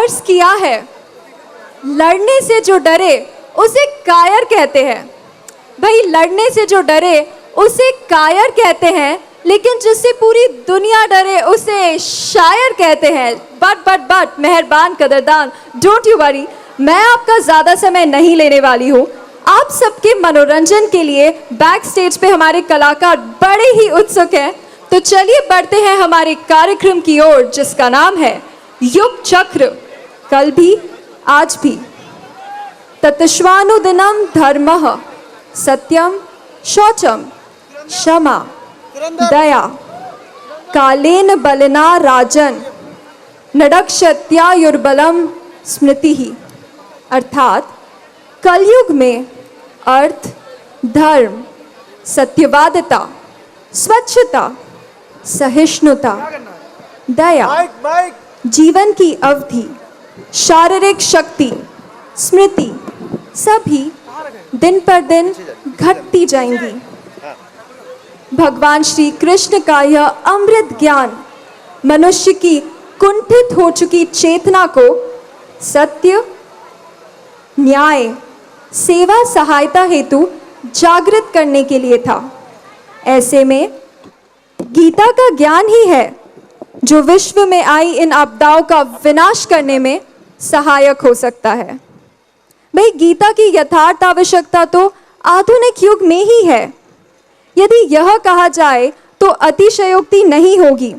अर्ज किया है, लड़ने से जो डरे उसे कायर कहते हैं। भाई लड़ने से जो डरे उसे कायर कहते हैं, लेकिन जिससे पूरी दुनिया डरे उसे शायर कहते हैं। बट मेहरबान कदरदान, डोंट यू वरी, मैं आपका ज़्यादा समय नहीं लेने वाली हूँ। आप सबके मनोरंजन के लिए बैक स्टेज पे हमारे कलाकार बड़े ही उत्सुक हैं, तो चलिए बढ़ते हैं हमारे कार्यक्रम की ओर, जिसका नाम है युग चक्र, कल भी आज भी। ततश्वानुदिनम धर्मः सत्यम शौचम क्षमा दया कालेन बलिना राजन नडक्षत्यायुर्बलम स्मृति ही। अर्थात कलयुग में अर्थ, धर्म, सत्यवादिता, स्वच्छता, सहिष्णुता, दया, जीवन की अवधि, शारीरिक शक्ति, स्मृति सभी दिन पर दिन घटती जाएंगी। भगवान श्री कृष्ण का यह अमृत ज्ञान मनुष्य की कुंठित हो चुकी चेतना को सत्य, न्याय, सेवा, सहायता हेतु जागृत करने के लिए था। ऐसे में गीता का ज्ञान ही है जो विश्व में आई इन आपदाओं का विनाश करने में सहायक हो सकता है। भाई गीता की यथार्थ आवश्यकता तो आधुनिक युग में ही है। यदि यह कहा जाए तो अतिशयोक्ति नहीं होगी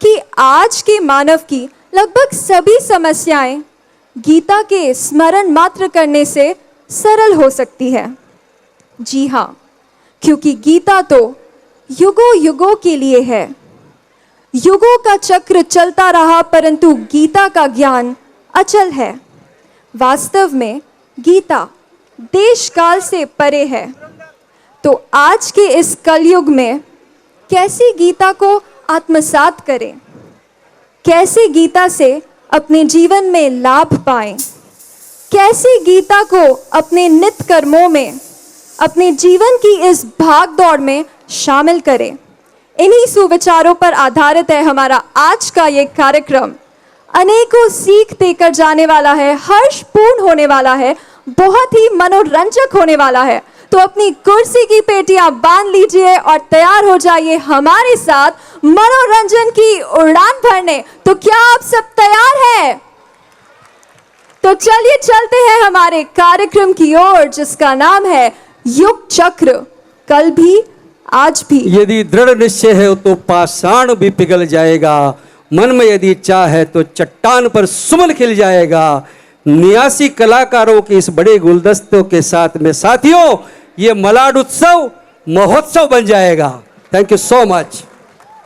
कि आज के मानव की लगभग सभी समस्याएं गीता के स्मरण मात्र करने से सरल हो सकती है। जी हाँ, क्योंकि गीता तो युगों युगों के लिए है। युगों का चक्र चलता रहा, परंतु गीता का ज्ञान अचल है। वास्तव में गीता देश काल से परे है। तो आज के इस कलयुग में कैसे गीता को आत्मसात करें, कैसे गीता से अपने जीवन में लाभ पाएं, कैसे गीता को अपने नित्य कर्मों में, अपने जीवन की इस भाग दौड़ में शामिल करें, इन्हीं सुविचारों पर आधारित है हमारा आज का ये कार्यक्रम। अनेकों सीख देकर जाने वाला है, हर्षपूर्ण होने वाला है, बहुत ही मनोरंजक होने वाला है। तो अपनी कुर्सी की पेटियां बांध लीजिए और तैयार हो जाइए हमारे साथ मनोरंजन की उड़ान भरने। तो क्या आप सब तैयार हैं? तो चलिए चलते हैं हमारे कार्यक्रम की ओर, जिसका नाम है युग चक्र, कल भी आज भी। यदि दृढ़ निश्चय है तो पाषाण भी पिघल जाएगा, मन में यदि चाह है तो चट्टान पर सुमन खिल जाएगा। 89 कलाकारों के इस बड़े गुलदस्तों के साथ में साथियों ये मलाड उत्सव महोत्सव बन जाएगा। Thank you so much.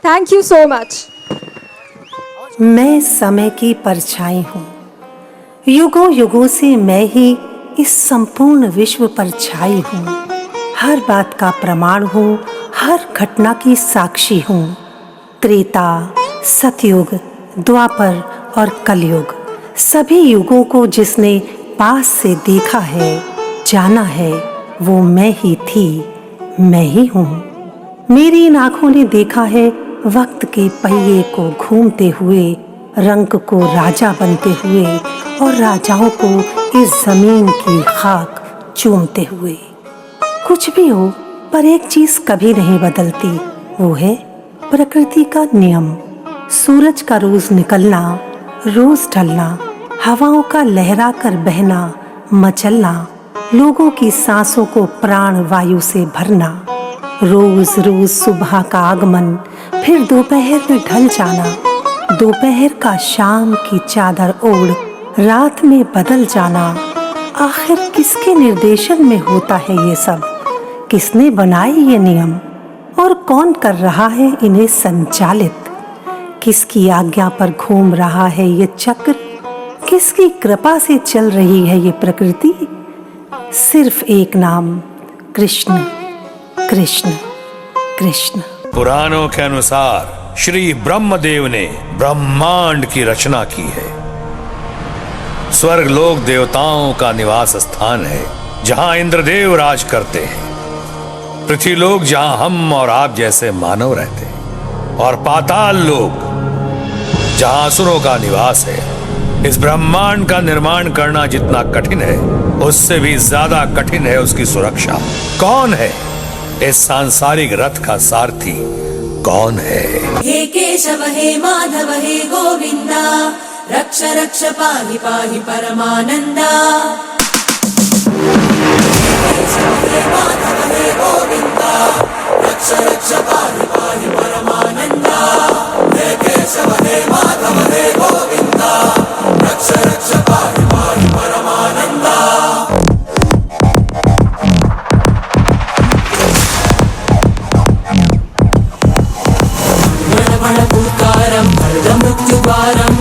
Thank you so much. मैं समय की परछाई हूँ, युगों युगों से मैं ही इस संपूर्ण विश्व पर छाई हूँ। हर बात का प्रमाण हूँ, हर घटना की साक्षी हूँ। त्रेता, सतयुग, द्वापर और कलयुग, सभी युगों को जिसने पास से देखा है, जाना है, वो मैं ही थी, मैं ही हूँ। मेरी इन आँखों ने देखा है वक्त के पहिए को घूमते हुए, रंग को राजा बनते हुए और राजाओं को इस जमीन की खाक चूमते हुए। कुछ भी हो, पर एक चीज कभी नहीं बदलती, वो है प्रकृति का नियम। सूरज का रोज निकलना, रोज ढलना, हवाओं का लहरा कर बहना, मचलना, लोगों की सांसों को प्राण वायु से भरना, रोज रोज सुबह का आगमन, फिर दोपहर में ढल जाना, दोपहर का शाम की चादर ओढ़ रात में बदल जाना। आखिर किसके निर्देशन में होता है ये सब? किसने बनाए ये नियम और कौन कर रहा है इन्हें संचालित? किसकी आज्ञा पर घूम रहा है ये चक्र? किसकी कृपा से चल रही है ये प्रकृति? सिर्फ एक नाम, कृष्ण कृष्ण कृष्ण। पुराणों के अनुसार श्री ब्रह्मदेव ने ब्रह्मांड की रचना की है। स्वर्ग लोक देवताओं का निवास स्थान है, जहां इंद्रदेव राज करते हैं। पृथ्वी लोक जहां हम और आप जैसे मानव रहते हैं, और पाताल लोक जहां असुरों का निवास है। इस ब्रह्मांड का निर्माण करना जितना कठिन है, उससे भी ज्यादा कठिन है उसकी सुरक्षा। कौन है इस सांसारिक रथ का सारथी? कौन है? हे केशव हे माधव हे गोविंदा, रक्ष रक्ष पाहि पाहि परमानंदा। हे केशव हे माधव हे गोविंदा, रक्ष रक्ष पाहि पाहि परमानंदा। हे केशव हे माधव हे गोविंदा, रक्ष रक्ष पाहि पाहि परमानंदा। पूकारं मृत्युवारं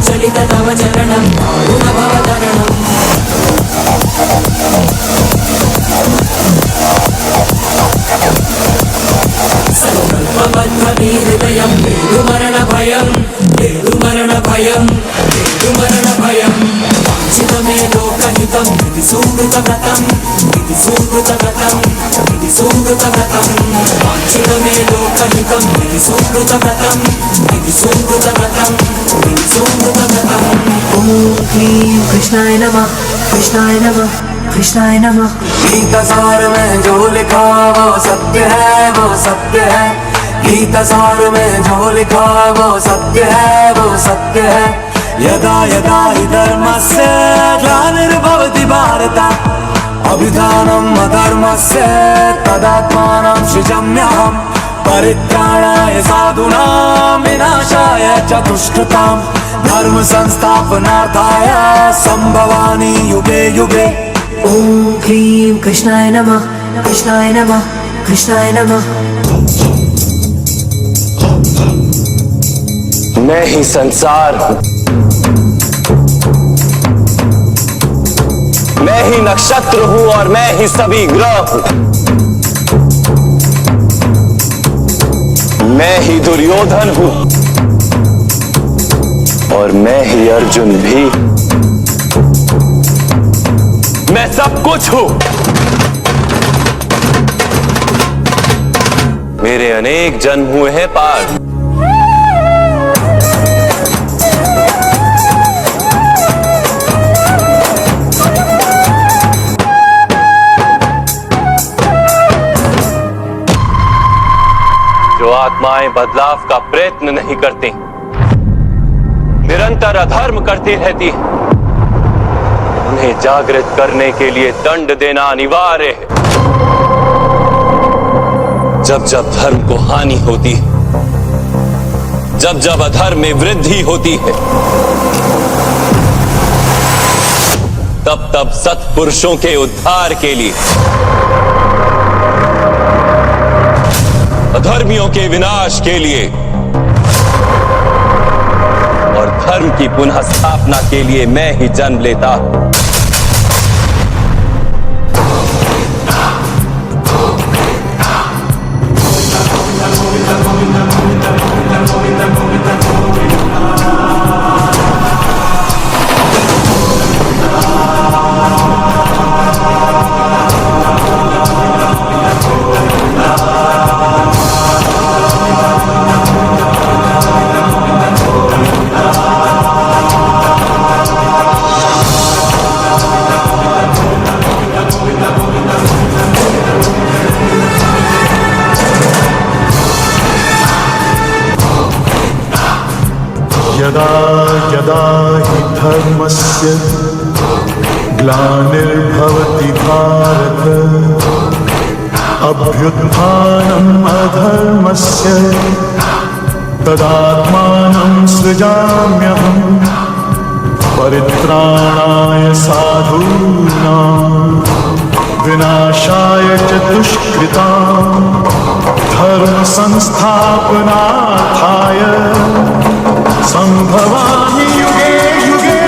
चलित तव चरणं दारुण भवतरणम्। हृदयं मरण भयं मरण भयं मरण भयं। वाञ्छितमे लोकहितं इति सुहृतव्रतं इति सुहृतव्रतं इति सुहृतव्रतं। वाञ्छितमे लोकहितं इति सुहृतव्रतं इति सुहृतव्रतं इति सुहृतव्रतं। ॐ क्लीं कृष्णाय नमः, कृष्णाय नमः, कृष्णाय नमः। गीता सार में जो लिखा वो सत्य है, वो सत्य है। गीता सार में जो लिखा वो सत्य है, वो सत्य है। यदा यदा हि धर्मस्य ग्लानिर्भवति भारत, अभिधानम् अधर्मस्य तदात्मानं सृजाम्यहम्। परित्राणाय साधूनां विनाशाय च दुष्कृतां, धर्म संस्थापनार्थाय संभवामि युगे युगे। ॐ क्लीं कृष्णाय नमः, कृष्णाय नमः, कृष्णाय नमः। मैं ही संसार हूं, मैं ही नक्षत्र हूं और मैं ही सभी ग्रह हूं। मैं ही दुर्योधन हूं और मैं ही अर्जुन भी। मैं सब कुछ हूं। मेरे अनेक जन्म हुए हैं पार। जो आत्माएं बदलाव का प्रयत्न नहीं करती, निरंतर अधर्म करती रहती है, उन्हें जागृत करने के लिए दंड देना अनिवार्य है। जब जब धर्म को हानि होती है, जब जब अधर्म में वृद्धि होती है, तब तब सत्पुरुषों के उद्धार के लिए, अधर्मियों के विनाश के लिए और धर्म की पुनः स्थापना के लिए मैं ही जन्म लेता हूं। यदा यदा हि धर्मस्य ग्लानिर्भवति भारत, अभ्युत्थानम् अधर्मस्य तदात्मानं सृजाम्यहम्। परित्राणाय साधूनां विनाशाय च दुष्कृतां, धर्म संस्थापनार्थाय संभवामि युगे युगे।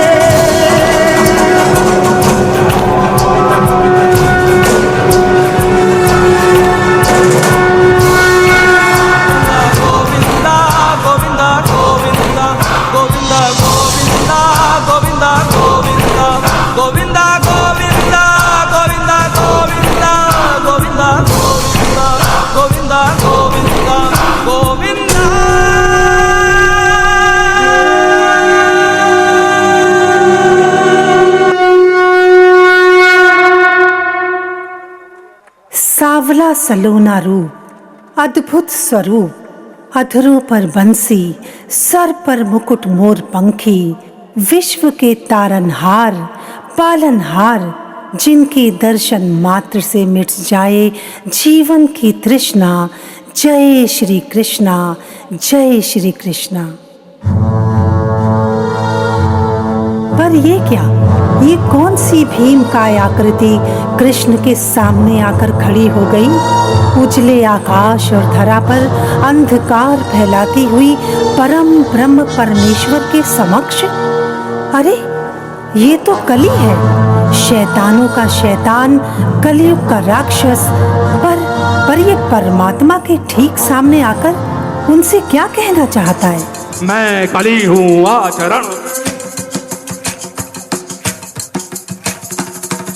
गोविंदा गोविंदा गोविंदा गोविंदा गोविंदा गोविंदा गोविंदा गोविंदा गोविंदा गोविंदा गोविंदा गोविंदा गोविंदा गोविंदा गोविंदा गोविंदा। सांवला सलोना रूप, अद्भुत स्वरूप, अधरों पर बंसी, सर पर मुकुट मोर पंखी, विश्व के तारनहार, पालनहार, जिनके दर्शन मात्र से मिट जाए जीवन की तृष्णा। जय श्री कृष्णा, जय श्री कृष्णा। पर ये क्या, ये कौन सी भीम काय आकृति कृष्ण के सामने आकर खड़ी हो गई? उजले आकाश और धरा पर अंधकार फैलाती हुई परम ब्रह्म परमेश्वर के समक्ष। अरे ये तो कली है, शैतानों का शैतान, कलयुग का राक्षस। पर ये परमात्मा के ठीक सामने आकर उनसे क्या कहना चाहता है? मैं कली हूँ आचरण,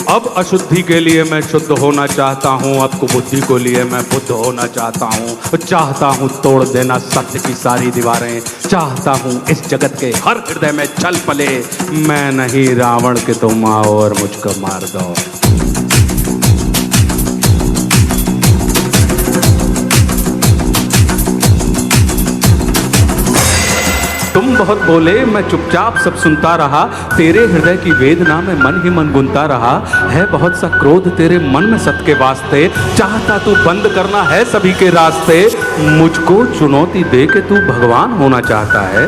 अब अशुद्धि के लिए मैं शुद्ध होना चाहता हूँ, अब कुबुद्धि को लिए मैं बुद्ध होना चाहता हूँ तोड़ देना सत्य की सारी दीवारें, चाहता हूँ इस जगत के हर हृदय में छल पले। मैं नहीं रावण के तुम आओ और मुझको मार दो। तुम बहुत बोले, मैं चुपचाप सब सुनता रहा, तेरे हृदय की वेदना में मन ही मन गुनता रहा। है बहुत सा क्रोध तेरे मन में सत्य के वास्ते, चाहता तू बंद करना है सभी के रास्ते। मुझको चुनौती दे के तू भगवान होना चाहता है।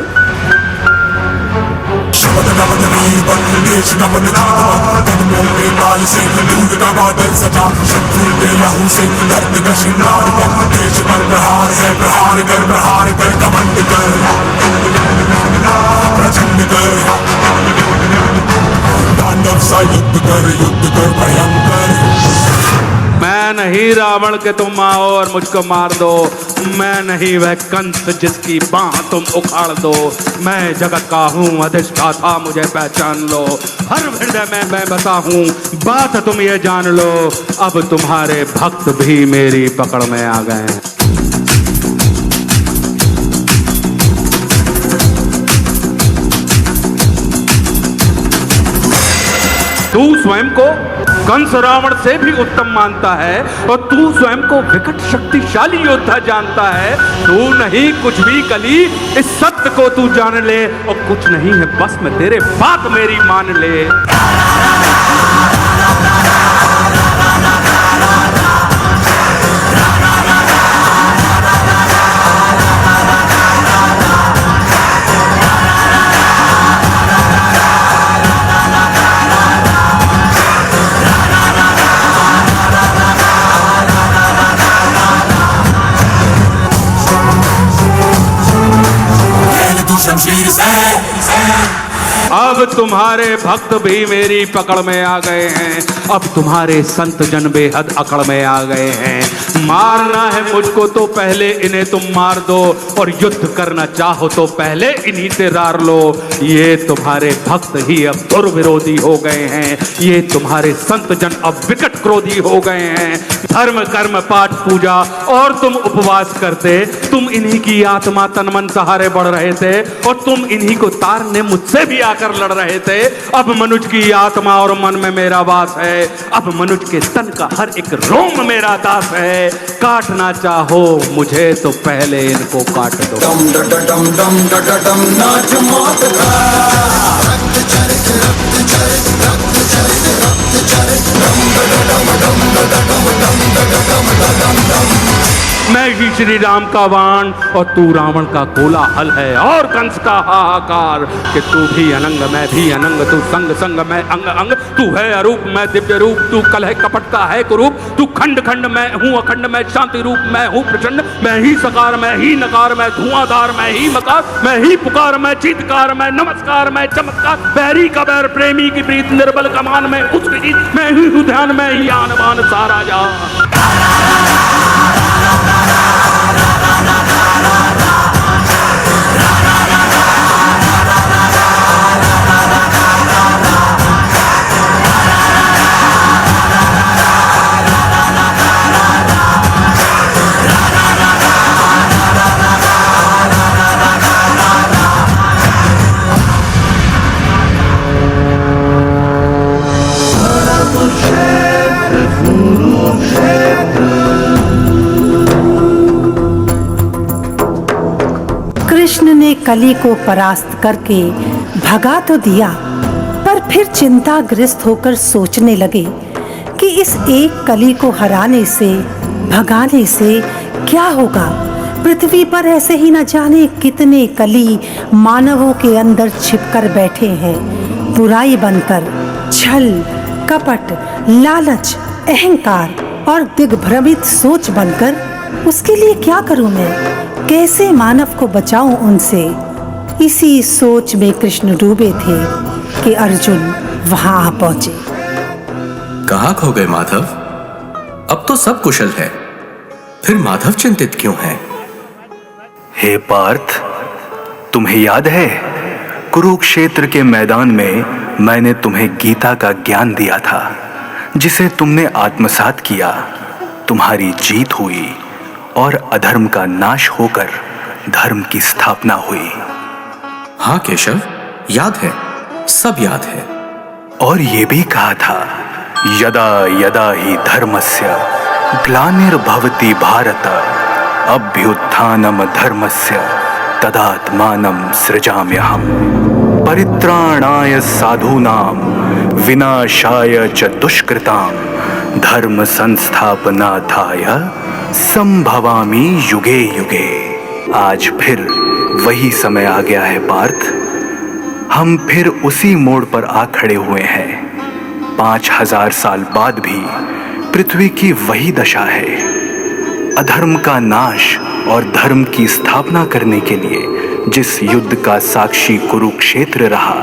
मैं नहीं रावण के तुम आओ और मुझको मार दो। मैं नहीं वह कंस जिसकी बाह तुम उखाड़ दो। मैं जगत का हूँ अधिष्ठाता, मुझे पहचान लो। हर हृदय में मैं बसा हूँ, बात तुम ये जान लो। अब तुम्हारे भक्त भी मेरी पकड़ में आ गए हैं। तू स्वयं को कंस रावण से भी उत्तम मानता है और तू स्वयं को विकट शक्तिशाली योद्धा जानता है। तू नहीं कुछ भी कली, इस सत्य को तू जान ले। और कुछ नहीं है बस में तेरे बात मेरी मान ले। अब तुम्हारे भक्त भी मेरी पकड़ में आ गए हैं। अब तुम्हारे संत जन बेहद अकड़ में आ गए हैं। मारना है मुझको तो पहले इन्हें तुम मार दो, और युद्ध करना चाहो तो पहले इन्हीं से रार लो। ये तुम्हारे भक्त ही अब दुर्विरोधी हो गए हैं। ये तुम्हारे संत जन अब विकट क्रोधी हो गए हैं। धर्म कर्म पाठ पूजा और तुम उपवास करते, तुम इन्हीं की आत्मा तन मन सहारे बढ़ रहे थे, और तुम इन्हीं को तारने मुझसे भी आकर लड़ रहे थे। अब मनुष्य की आत्मा और मन में मेरा वास है। अब मनुष्य के तन का हर एक रोम मेरा दास है। काटना चाहो मुझे तो पहले इनको काट दो। डम डम डम डम डम नाच मौत का, रक्त चरित रक्त चरित रक्त चरित रक्त चरित, डम डम डम डम डम डम डम। मैं ही श्री राम का वाण और तू रावण का कोलाहल है, और कंस का हाहाकार कि तू भी अनंग मैं भी अनंग, तू संग संग मैं अंग अंग। तू है अरूप मैं दिव्य रूप, तू कलह कपट का है कुरूप। तू खंड खंड मैं हूँ अखंड, मैं शांति रूप मैं हूँ प्रचंड। मैं ही सकार मैं ही नकार, मैं धुआंधार मैं ही मकार। मैं ही पुकार मैं चीतकार, मैं नमस्कार मैं चमत्कार। बैरी का बैर प्रेमी की प्रीत, निर्बल कमान में उसकी जीत। मैं ही हूँ ध्यान मैं ही आन बान सारा जा। कुरुक्षेत्र कली को परास्त करके भगा तो दिया, पर फिर चिंताग्रस्त होकर सोचने लगे कि इस एक कली को हराने से, भगाने से क्या होगा। पृथ्वी पर ऐसे ही न जाने कितने कली मानवों के अंदर छिपकर बैठे हैं, बुराई बनकर, छल, कपट, लालच, अहंकार और दिग्भ्रमित सोच बनकर। उसके लिए क्या करूं मैं, कैसे मानव को बचाऊं उनसे। इसी सोच में कृष्ण डूबे थे कि अर्जुन वहां आ पहुंचे। कहाँ खो गए माधव? अब तो सब कुशल है, फिर माधव चिंतित क्यों है? हे पार्थ, तुम्हें याद है कुरुक्षेत्र के मैदान में मैंने तुम्हें गीता का ज्ञान दिया था, जिसे तुमने आत्मसात किया। तुम्हारी जीत हुई और अधर्म का नाश होकर धर्म की स्थापना हुई। हाँ केशव, याद है, सब याद है। और ये भी कहा था, यदा यदा ही धर्मस्य ग्लानिर्भवति भारत अभ्युत्थानम धर्मस्य तदात्मानं सृजाम्यहम् परित्राणाय साधूनां विनाशाय च दुष्कृतां धर्म संस्थापनार्थाय संभवामि युगे युगे। आज फिर वही समय आ गया है पार्थ। हम फिर उसी मोड़ पर आ खड़े हुए हैं। 5000 साल बाद भी पृथ्वी की वही दशा है। अधर्म का नाश और धर्म की स्थापना करने के लिए जिस युद्ध का साक्षी कुरुक्षेत्र रहा,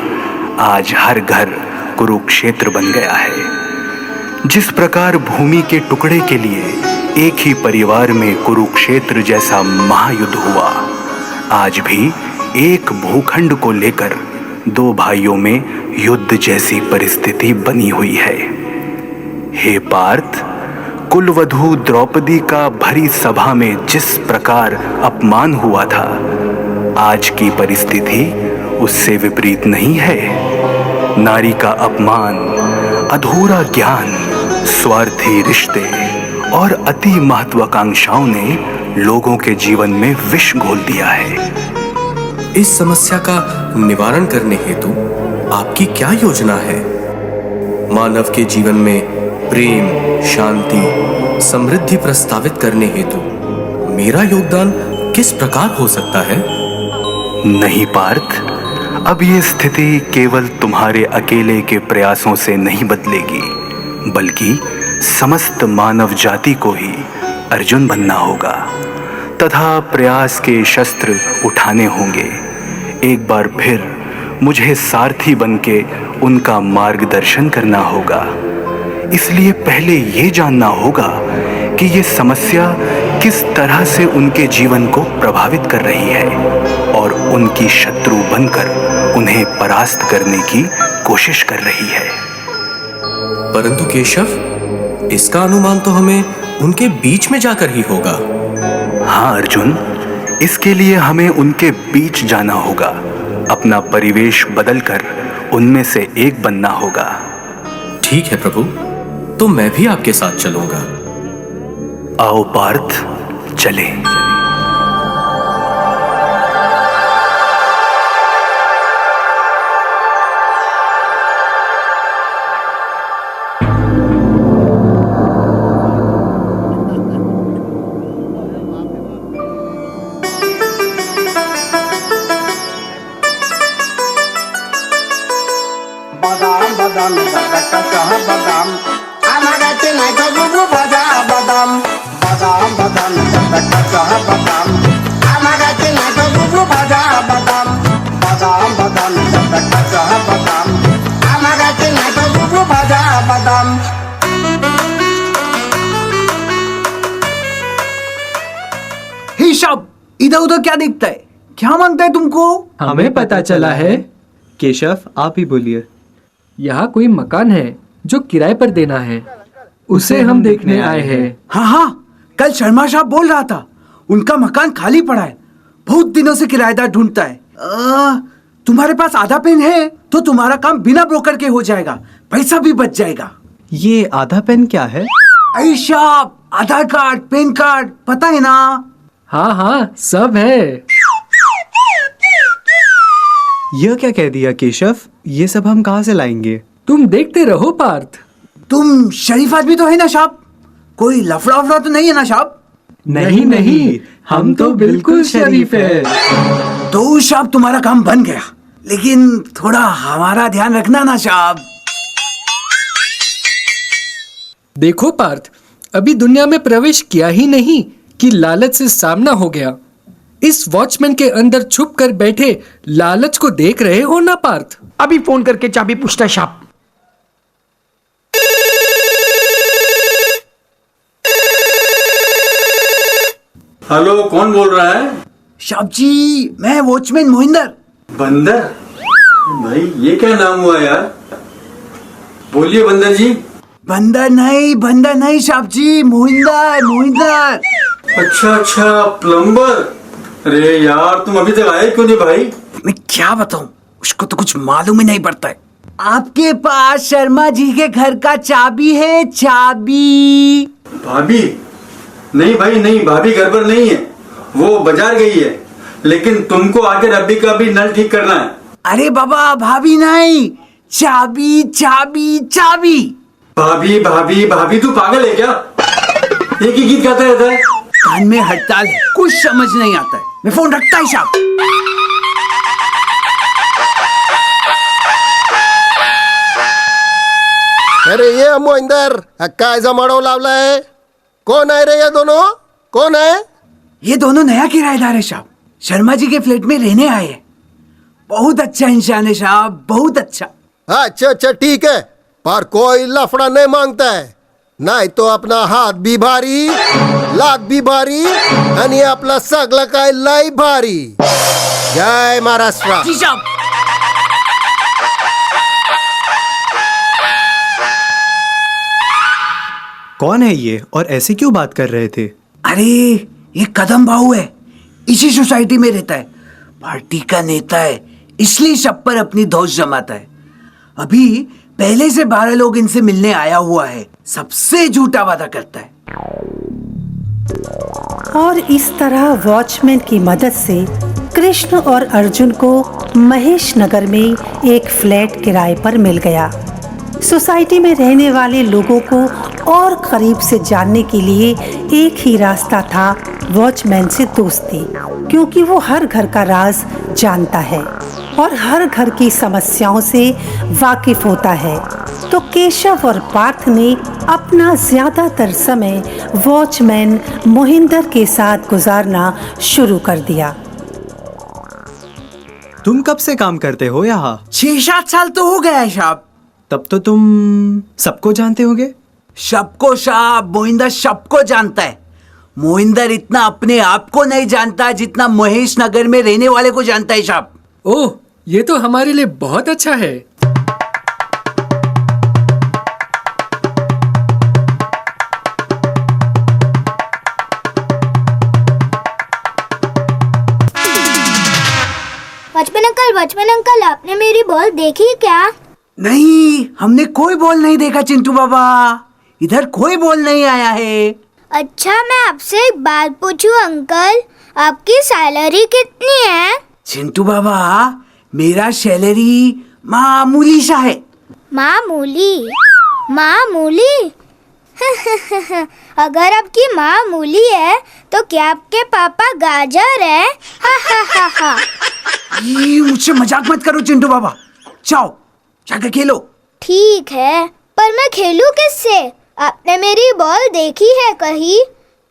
आज हर घर कुरुक्षेत्र बन गया है। जिस प्रकार भूमि के टुकड़े के लिए एक ही परिवार में कुरुक्षेत्र जैसा महायुद्ध हुआ, आज भी एक भूखंड को लेकर दो भाइयों में युद्ध जैसी परिस्थिति बनी हुई है। हे पार्थ, कुलवधू द्रौपदी का भरी सभा में जिस प्रकार अपमान हुआ था, आज की परिस्थिति उससे विपरीत नहीं है। नारी का अपमान, अधूरा ज्ञान, स्वार्थी रिश्ते और अति महत्वाकांक्षाओं ने लोगों के जीवन में विष घोल दिया है। इस समस्या का निवारण करने हेतु आपकी क्या योजना है? मानव के जीवन में प्रेम, शांति, समृद्धि प्रस्तावित करने हेतु मेरा योगदान किस प्रकार हो सकता है? नहीं पार्थ, अब ये स्थिति केवल तुम्हारे अकेले के प्रयासों से नहीं बदलेगी, बल्कि समस्त मानव जाति को ही अर्जुन बनना होगा तथा प्रयास के शस्त्र उठाने होंगे। एक बार फिर मुझे सारथी बनके उनका मार्गदर्शन करना होगा। इसलिए पहले ये जानना होगा कि ये समस्या किस तरह से उनके जीवन को प्रभावित कर रही है और उनकी शत्रु बनकर उन्हें परास्त करने की कोशिश कर रही है। परंतु केशव, इसका अनुमान तो हमें उनके बीच में जाकर ही होगा। हाँ अर्जुन, इसके लिए हमें उनके बीच जाना होगा। अपना परिवेश बदलकर उनमें से एक बनना होगा। ठीक है प्रभु, तो मैं भी आपके साथ चलूंगा। आओ पार्थ, चलें। इधर उधर क्या दिखता है? क्या मांगता है तुमको? हमें पता चला है। केशव, आप ही बोलिए। यहाँ कोई मकान है जो किराए पर देना है, उसे हम देखने आए हैं। हाँ हाँ, कल शर्मा साहब बोल रहा था उनका मकान खाली पड़ा है, बहुत दिनों से किराएदार ढूंढता है। तुम्हारे पास आधा पेन है तो तुम्हारा काम बिना ब्रोकर के हो जाएगा, पैसा भी बच जाएगा। ये आधा पेन क्या है? ऐशा, आधार कार्ड, पैन कार्ड, पता है ना? हाँ हाँ, सब है। यह क्या कह दिया केशव? ये सब हम कहाँ से लाएंगे? तुम देखते रहो पार्थ। तुम शरीफ आदमी तो है ना साहब? कोई लफड़ा वफड़ा तो नहीं है ना साहब? नहीं नहीं, हम तो बिल्कुल शरीफ है। तो साहब तुम्हारा काम बन गया, लेकिन थोड़ा हमारा ध्यान रखना ना साहब। देखो पार्थ, अभी दुनिया में प्रवेश किया ही नहीं कि लालच से सामना हो गया। इस वॉचमैन के अंदर छुप कर बैठे लालच को देख रहे हो ना पार्थ? अभी फोन करके चाबी पूछता है साहब। हेलो, कौन बोल रहा है? साहब जी, मैं वॉचमैन मोहिंदर। बंदर? भाई ये क्या नाम हुआ यार? बोलिए बंदर जी। बंदर नहीं साहब जी, मोहिंदर मोहिंदर। अच्छा, प्लम्बर। अरे यार, तुम अभी तक आए क्यों नहीं भाई? मैं क्या बताऊं, उसको तो कुछ मालूम ही नहीं पड़ता है। आपके पास शर्मा जी के घर का चाबी है? चाबी? भाभी? नहीं भाई नहीं, भाभी घर पर नहीं है, वो बाजार गई है। लेकिन तुमको आकर अभी का भी नल ठीक करना है। अरे बाबा, भाभी नहीं, चाबी चाबी चाबी। भाभी भाभी भाभी, तू पागल है क्या? एक ही गीत गाता रहता है। कान में हड़ताल है, कुछ समझ नहीं आता है। मैं फोन रखता ही साहब। अरे ये मोहिंदर, काय जमाडो लावलाय? कौन है रे ये दोनों? कौन है? ये दोनों नया किराएदार है साहब, शर्मा जी के फ्लैट में रहने आए हैं। बहुत अच्छा इंसान है साहब, बहुत अच्छा। अच्छा ठीक है, पर कोई लफड़ा नहीं मांगता है, नहीं तो अपना हाथ भी भारी, लात भी भारी आणि आपला सगळं काय लय भारी। जय महाराष्ट्र। जी साहब। कौन है ये और ऐसे क्यों बात कर रहे थे? अरे ये कदम बाबू है, इसी सोसाइटी में रहता है, पार्टी का नेता है, इसलिए सब पर अपनी धौंस जमाता है। अभी पहले से 12 लोग इनसे मिलने आया हुआ है, सबसे झूठा वादा करता है। और इस तरह वॉचमैन की मदद से कृष्ण और अर्जुन को महेश नगर में एक फ्लैट किराए पर मिल गया। सोसाइटी में रहने वाले लोगों को और करीब से जानने के लिए एक ही रास्ता था, वॉचमैन से दोस्ती, क्योंकि वो हर घर का राज जानता है और हर घर की समस्याओं से वाकिफ होता है। तो केशव और पार्थ ने अपना ज्यादातर समय वॉचमैन मोहिंदर के साथ गुजारना शुरू कर दिया। तुम कब से काम करते हो यहाँ? 6-7 साल तो हो गया है साहब। तब तो तुम सबको जानते होगे? सबको साहब, मोहिंदर सबको जानता है। मोहिंदर इतना अपने आप को नहीं जानता जितना महेश नगर में रहने वाले को जानता है साहब। ओह, ये तो हमारे लिए बहुत अच्छा है। वॉचमैन अंकल, आपने मेरी बॉल देखी क्या? नहीं, हमने कोई बॉल नहीं देखा चिंटू बाबा, इधर कोई बॉल नहीं आया है। अच्छा, मैं आपसे एक बात पूछूं अंकल, आपकी सैलरी कितनी है? चिंटू बाबा, मेरा सैलरी मामूली सा है। मामूली? मामूली? अगर आपकी मामूली है तो क्या आपके पापा गाजर है? मुझसे मजाक मत करो चिंटू बाबा, जाओ जाकर खेलो। ठीक है, पर मैं खेलूं किससे? आपने मेरी बॉल देखी है कहीं?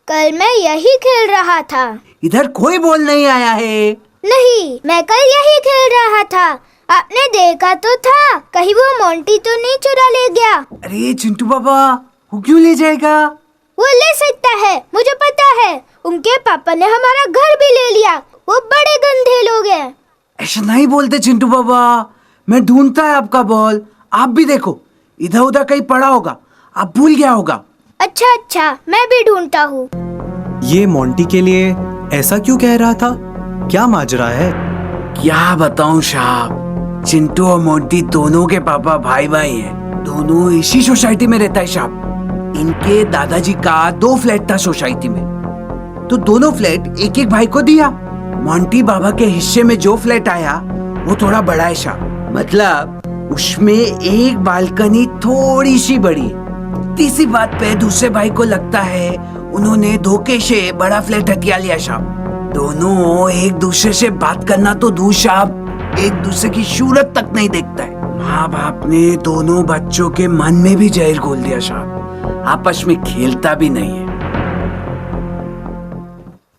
कल मैं यही खेल रहा था। इधर कोई बॉल नहीं आया है। नहीं, मैं कल यही खेल रहा था, आपने देखा तो था। कहीं वो मोंटी तो नहीं चुरा ले गया? अरे चिंटू बाबा, वो क्यों ले जाएगा? वो ले सकता है, मुझे पता है। उनके पापा ने हमारा घर भी ले लिया, वो बड़े गंदे लोग हैं। ऐसा नहीं बोलते चिंटू बाबा, मैं ढूंढता है आपका बॉल, आप भी देखो, इधर उधर कहीं पड़ा होगा, आप भूल गया होगा। अच्छा, मैं भी ढूंढता हूँ। ये मोंटी के लिए ऐसा क्यों कह रहा था? क्या माजरा है? क्या बताऊं साहब, चिंटू और मोंटी दोनों के पापा भाई भाई हैं, दोनों इसी सोसाइटी में रहता है साहब। इनके दादाजी का 2 फ्लैट था सोसाइटी में, तो दोनों फ्लैट एक एक भाई को दिया। मोंटी बाबा के हिस्से में जो फ्लैट आया वो थोड़ा बड़ा है साहब, मतलब उसमें एक बालकनी थोड़ी सी बड़ी है। तीसरी बात पे दूसरे भाई को लगता है उन्होंने धोखे से बड़ा फ्लैट हथिया लिया साहब। दोनों एक दूसरे से बात करना तो दूर साहब, एक दूसरे की सूरत तक नहीं देखता है। माँ बाप ने दोनों बच्चों के मन में भी जहर घोल दिया साहब, आपस में खेलता भी नहीं है।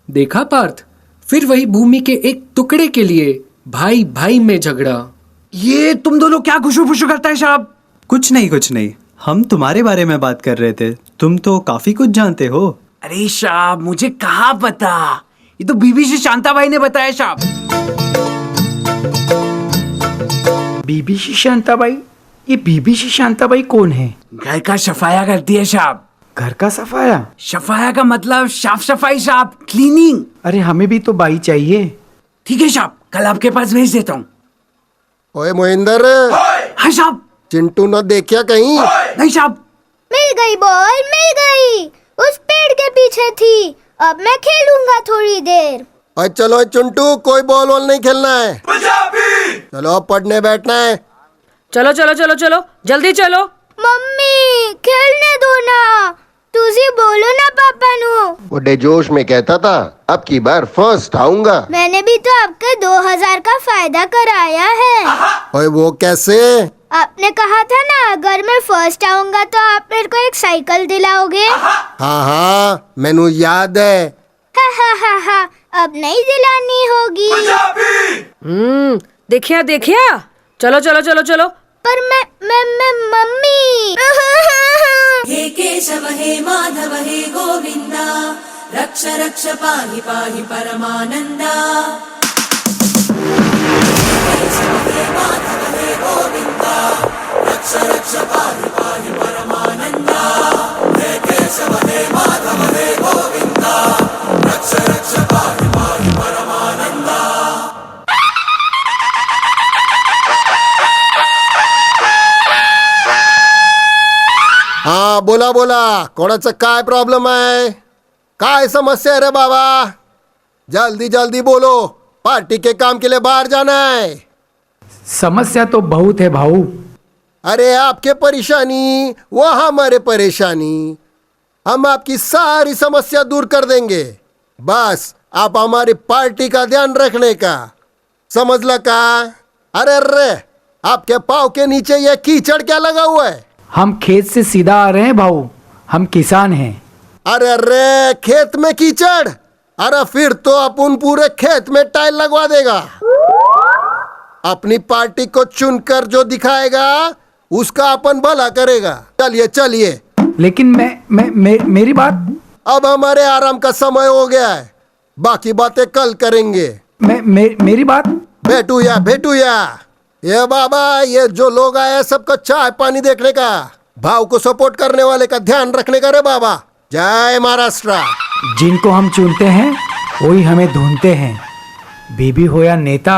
देखा पार्थ, फिर वही भूमि के एक टुकड़े के लिए भाई भाई में झगड़ा। ये तुम दोनों क्या खुशू फुशू करता है साहब? कुछ नहीं, हम तुम्हारे बारे में बात कर रहे थे। तुम तो काफी कुछ जानते हो। अरे साहब मुझे कहाँ पता, ये तो बीबी से शांता भाई ने बताया साहब। बीबी से शांता भाई? ये बीबी से शांता भाई कौन है? घर का सफाया करती है साहब। घर का सफाया? सफाया का मतलब साफ सफाई साहब, क्लीनिंग। अरे हमें भी तो बाई चाहिए। ठीक है साहब, कल आपके पास भेज देता हूँ। ओए मोहिंदर। हाँ साहब। चिंटू न देखिया कहीं? नहीं साहब। मिल गई बॉल, मिल गई। उस पेड़ के पीछे थी। अब मैं खेलूंगा थोड़ी देर। और चलो चिंटू, कोई बॉल वॉल नहीं खेलना है। चलो अब पढ़ने बैठना है। चलो चलो चलो चलो, जल्दी चलो। मम्मी खेलने दो ना, तुझे बोलो ना पापा नु। बड़े जोश में कहता था अब की बार फर्स्ट आऊंगा। मैंने भी तो आपके 2000 का फायदा कराया है। ओए वो कैसे? आपने कहा था ना अगर मैं फर्स्ट आऊंगा तो आप मेरे को एक साइकिल दिलाओगे। हाँ, मैनू याद है। हा, अब नहीं दिलानी होगी। देखिया देखिया, चलो चलो चलो चलो। पर मैं मम्मी। हे केशव हे माधव हे गोविंदा, रक्ष रक्ष पाहि पाहि परमानंदा। केशव हे माधव हे गोविंदा, रक्ष रक्ष पाहि पाहि परमानंदा। हे केशव हे माधव हे गोविंदा, रक्ष रक्ष पाहि पाहि परमानंदा। हाँ बोला बोला, कोणाचं काय प्रॉब्लेम आहे? काय समस्या है रे बाबा? जल्दी जल्दी बोलो, पार्टी के काम के लिए बाहर जाना है। समस्या तो बहुत है भाऊ। अरे आपके परेशानी वो हमारे परेशानी, हम आपकी सारी समस्या दूर कर देंगे। बस आप हमारी पार्टी का ध्यान रखने का, समझ लगा? अरे अरे, आपके पाँव के नीचे ये कीचड़ क्या लगा हुआ है? हम खेत से सीधा आ रहे हैं भाऊ, हम किसान हैं। अरे अरे, खेत में कीचड़? अरे फिर तो अपन पूरे खेत में टाइल लगवा देगा। अपनी पार्टी को चुनकर जो दिखाएगा उसका अपन भला करेगा। चलिए चलिए। लेकिन मेरी बात। अब हमारे आराम का समय हो गया है, बाकी बातें कल करेंगे। मेरी बात। भेटूया। ये बाबा, ये जो लोग आए सबको चाय पानी देखने का, भाव को सपोर्ट करने वाले का ध्यान रखने का रे बाबा। जय महाराष्ट्र। जिनको हम चुनते हैं वही हमें ढूंढते हैं, बीबी हो या नेता,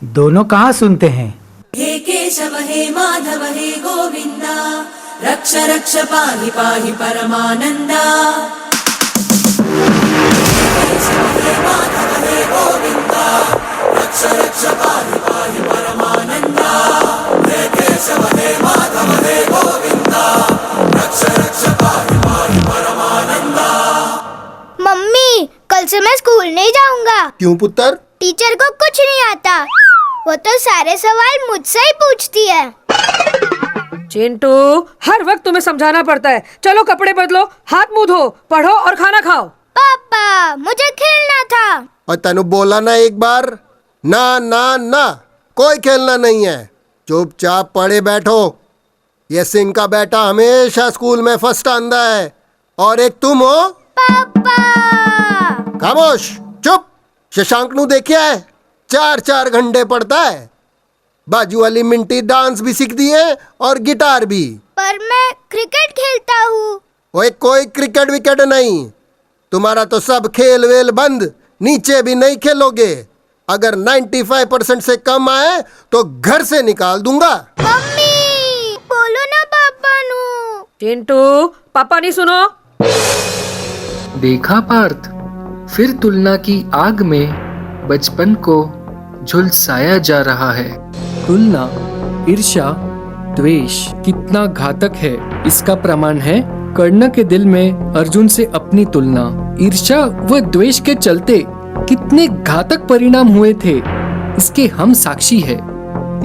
दोनों कहाँ सुनते हैं। हे केशव हे माधव हे गोविंदा, रक्ष रक्ष पाहि पाहि परमानंदा। केशव हे माधव हे गोविंदा, रक्ष रक्ष पाहि पाहि परमानंदा। हे केशव हे माधव हे गोविंदा, रक्ष रक्ष पाहि पाहि परमानंदा। मम्मी कल से मैं स्कूल नहीं जाऊंगा। क्यों पुत्र? टीचर को कुछ नहीं आता, वो तो सारे सवाल मुझसे ही पूछती है। चिंटू, हर वक्त तुम्हें समझाना पड़ता है। चलो कपड़े बदलो, हाथ मुंह धो, पढ़ो और खाना खाओ। पापा मुझे खेलना था। और तनु बोला ना एक बार? ना ना ना, कोई खेलना नहीं है, चुपचाप पढ़े बैठो। ये सिंह का बेटा हमेशा स्कूल में फर्स्ट आंदा है, और एक तुम हो। पापा खामोश, चुप। शशांक नु देखिया है, 4-4 घंटे पढ़ता है। बाजू वाली मिंटी डांस भी सीखती है और गिटार भी। पर मैं क्रिकेट खेलता हूँ। ओए कोई क्रिकेट विकेट नहीं, तुम्हारा तो सब खेल वेल बंद, नीचे भी नहीं खेलोगे। अगर 95% से कम आए तो घर से निकाल दूंगा। मम्मी बोलो ना पापा नु। चिंटू, पापा नहीं सुनो। देखा पार्थ, फिर तुलना की आग में बचपन को झुलसाया जा रहा है। तुलना, ईर्ष्या, द्वेष कितना घातक है इसका प्रमाण है कर्ण के दिल में अर्जुन से अपनी तुलना। ईर्ष्या व द्वेष के चलते कितने घातक परिणाम हुए थे इसके हम साक्षी है।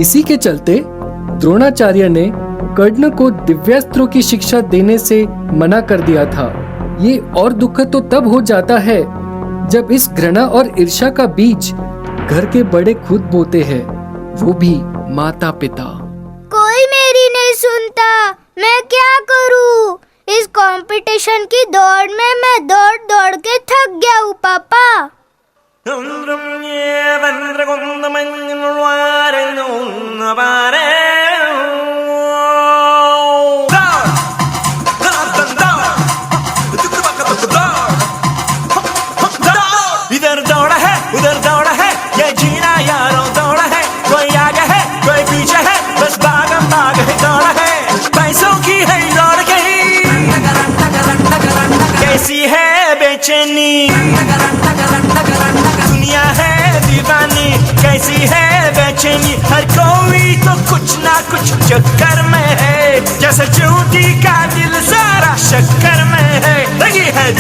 इसी के चलते द्रोणाचार्य ने कर्ण को दिव्यास्त्रों की शिक्षा देने से मना कर दिया था। ये और दुखद तो तब हो जाता है जब इस घृणा और ईर्ष्या का बीज घर के बड़े खुद बोते हैं, वो भी माता पिता। कोई मेरी नहीं सुनता, मैं क्या करूं? इस कंपटीशन की दौड़ में मैं दौड़ दौड़ के थक गया हूँ पापा। इधर दौड़ा है उधर दौड़ा है, ये जीना यारों दौड़ा है। कोई आगे है कोई पीछे है, बस भागम भाग है दौड़ा है। पैसों की है दौड़ गई, कैसी है बेचैनी दुनिया है दीवानी, कैसी है बेचैनी। हर कोई तो कुछ ना कुछ चक्कर में है, जैसे चूटी का दिल सारा शक्कर में है। लगी है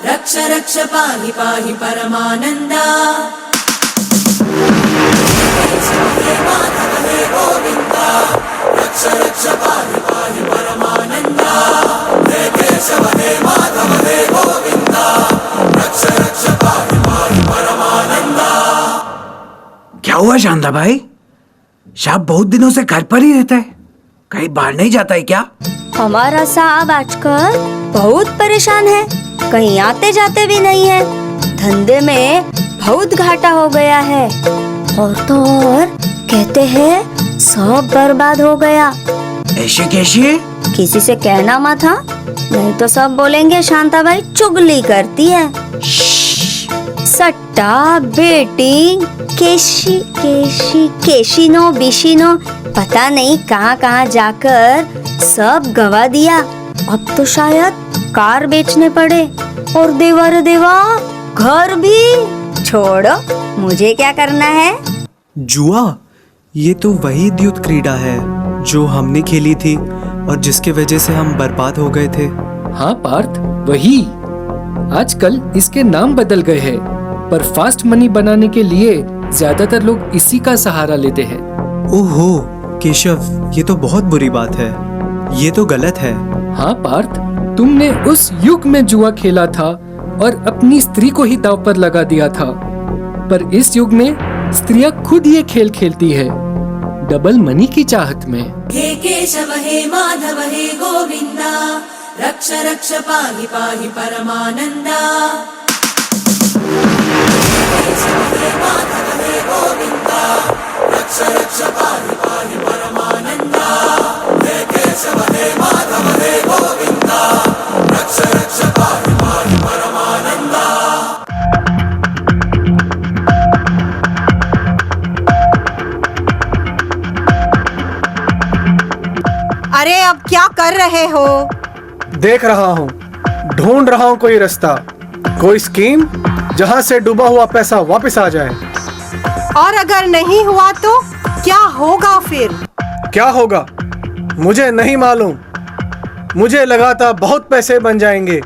रक्ष रक्ष पाहि पाहि परमानंदा। माधव हे गोविंदा, रक्ष रक्ष पाहि पाहि परमानंदा। हे केशव हे माधव हे गोविंदा, रक्ष रक्ष पाहि पाहि परमानंदा। क्या हुआ शांता भाई? शाम बहुत दिनों से घर पर ही रहता है, कहीं बाहर नहीं जाता है क्या? हमारा साहब आजकल बहुत परेशान है, कहीं आते जाते भी नहीं है। धंधे में बहुत घाटा हो गया है, और तो और कहते हैं सब बर्बाद हो गया। ऐसे कैसे? किसी से कहना मत था, नहीं तो सब बोलेंगे शांता भाई चुगली करती है। सट्टा, बेटिंग, केशिनो बिशिनो पता नहीं कहाँ कहाँ जाकर सब गवा दिया। अब तो शायद कार बेचने पड़े, और देवा रे देवा घर भी। छोड़ो, मुझे क्या करना है? जुआ? ये तो वही द्युत क्रीड़ा है जो हमने खेली थी और जिसके वजह से हम बर्बाद हो गए थे। हाँ पार्थ, वही। आजकल इसके नाम बदल गए हैं, पर फास्ट मनी बनाने के लिए ज्यादातर लोग इसी का सहारा लेते हैं। ओहो केशव, ये तो बहुत बुरी बात है, ये तो गलत है। हाँ पार्थ, तुमने उस युग में जुआ खेला था और अपनी स्त्री को ही दांव पर लगा दिया था, पर इस युग में स्त्रियां खुद ये खेल खेलती है, डबल मनी की चाहत में। हे केशव हे माधव हे गोविंदा, रक्ष रक्ष पाहि पाहि परमानंदा। हे माधव हे गोविंदा, रक्ष रक्ष पाहि पाहि परमानंदा। हे केशव हे माधव हे गोविंदा, अरे अब क्या कर रहे हो? देख रहा हूँ, ढूंढ रहा हूँ कोई रास्ता, कोई स्कीम जहाँ से डूबा हुआ पैसा वापस आ जाए। और अगर नहीं हुआ तो क्या होगा फिर? क्या होगा मुझे नहीं मालूम। मुझे लगा था बहुत पैसे बन जाएंगे,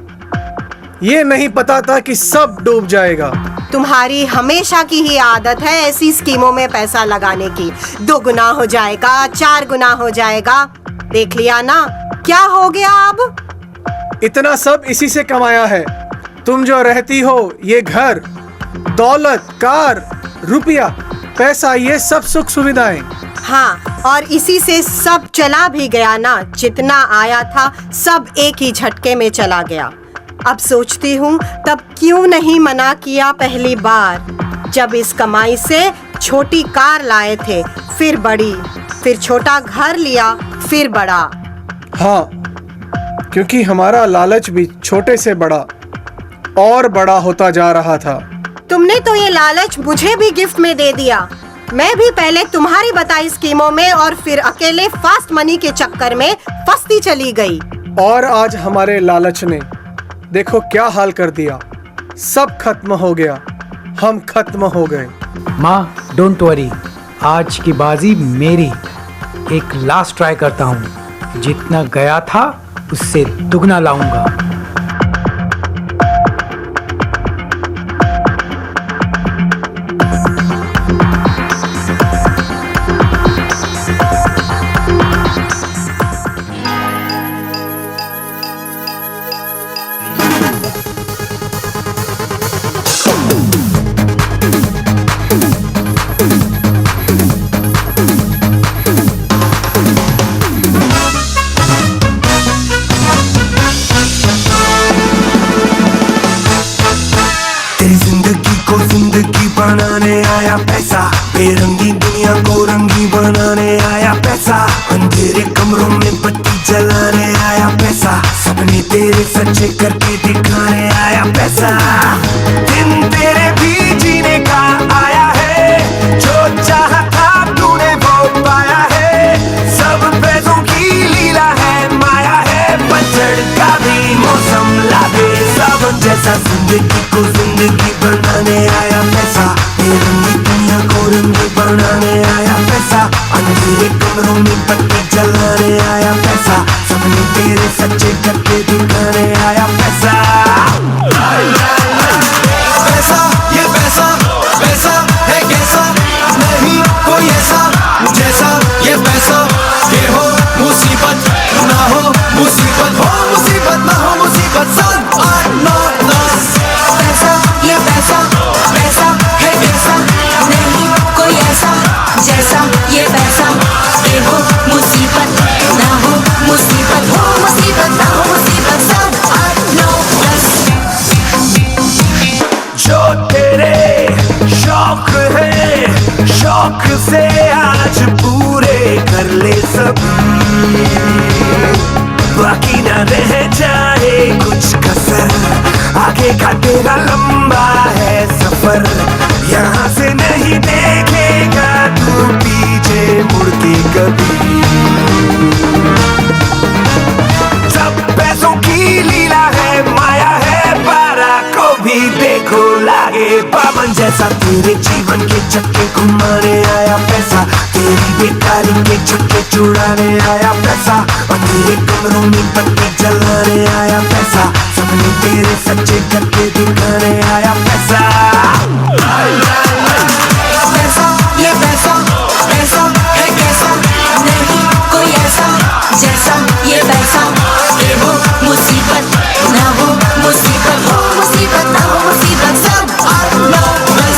ये नहीं पता था कि सब डूब जाएगा। तुम्हारी हमेशा की ही आदत है ऐसी स्कीमों में पैसा लगाने की। 2 गुना हो जाएगा, 4 गुना हो जाएगा। देख लिया ना क्या हो गया अब? इतना सब इसी से कमाया है। तुम जो रहती हो, ये घर, दौलत, कार, रुपया, पैसा, ये सब सुख सुविधाएं। हाँ, और इसी से सब चला भी गया ना। जितना आया था सब एक ही झटके में चला गया। अब सोचती हूँ तब क्यों नहीं मना किया पहली बार, जब इस कमाई से छोटी कार लाए थे, फिर बड़ी, फिर छोटा घर लिया, फिर बड़ा। हाँ, क्योंकि हमारा लालच भी छोटे से बड़ा और बड़ा होता जा रहा था। तुमने तो ये लालच मुझे भी गिफ्ट में दे दिया। मैं भी पहले तुम्हारी बताई स्कीमों में और फिर अकेले फास्ट मनी के चक्कर में फंसती चली गई। और आज हमारे लालच ने देखो क्या हाल कर दिया। सब खत्म हो गया, हम खत्म हो गए। माँ डोंट वरी, आज की बाजी मेरी। एक लास्ट ट्राई करता हूँ, जितना गया था उससे दुगना लाऊंगा। बनाने आया पैसा, बेरंगी दुनिया को रंगी बनाने आया पैसा, अंधेरे कमरों में बत्ती जलाने आया पैसा, सपने तेरे सच्चे करके दिखाने आया पैसा। दिन तेरे भी जीने का आया है, जो चाहा था तूने वो पाया है। सब पैसों की लीला है, माया है, पतझड़ का भी मौसम लागे सावन जैसा। जिंदगी को जिंदगी बनाने आया पैसा, रंगी दुनिया को रंगी बनाने आया पैसा, अंधेरे कमरों में बत्ती जलाने आया पैसा, सपने तेरे सच्चे करके दिखाने आया पैसा। पैसा ये पैसा, पैसा है कैसा, नहीं कोई ऐसा जैसा ये पैसा। ये हो मुसीबत ना हो मुसीबत, हो मुसीबत ना हो मुसीबत, 7 8 9 10। पैसा ये पैसा, पैसा है कैसा, नहीं कोई ऐसा जैसा ये पैसा। ये हो मुसीबत ना हो मुसीबत, हो मुसीबत ना हो मुसीबत, 7 8 9 10। जो तेरे शौक है, शौक से आज पूरे कर ले सब, बाकी ना रह जाए कुछ कसर। आगे का तेरा लंबा है सफर, यहाँ से नहीं देखेगा तू पीछे मुड़ के कभी। सब पैसों की लीला है, माया है, पारा को भी देखो लागे पावन जैसा। तेरे जीवन के चक्के घुमाने आया पैसा, तेरी बेकारी के चक्के चुड़ाने आया पैसा, अंधेरे कमरों में बत्ती जलाने आया पैसा, सपने तेरे सच्चे करके दिखाने आया पैसा। पैसा ये पैसा, पैसा है कैसा, नहीं कोई ऐसा जैसा ये पैसा। ये हो मुसीबत ना हो मुसीबत, हो मुसीबत ना हो मुसीबत, 7 8 9 10।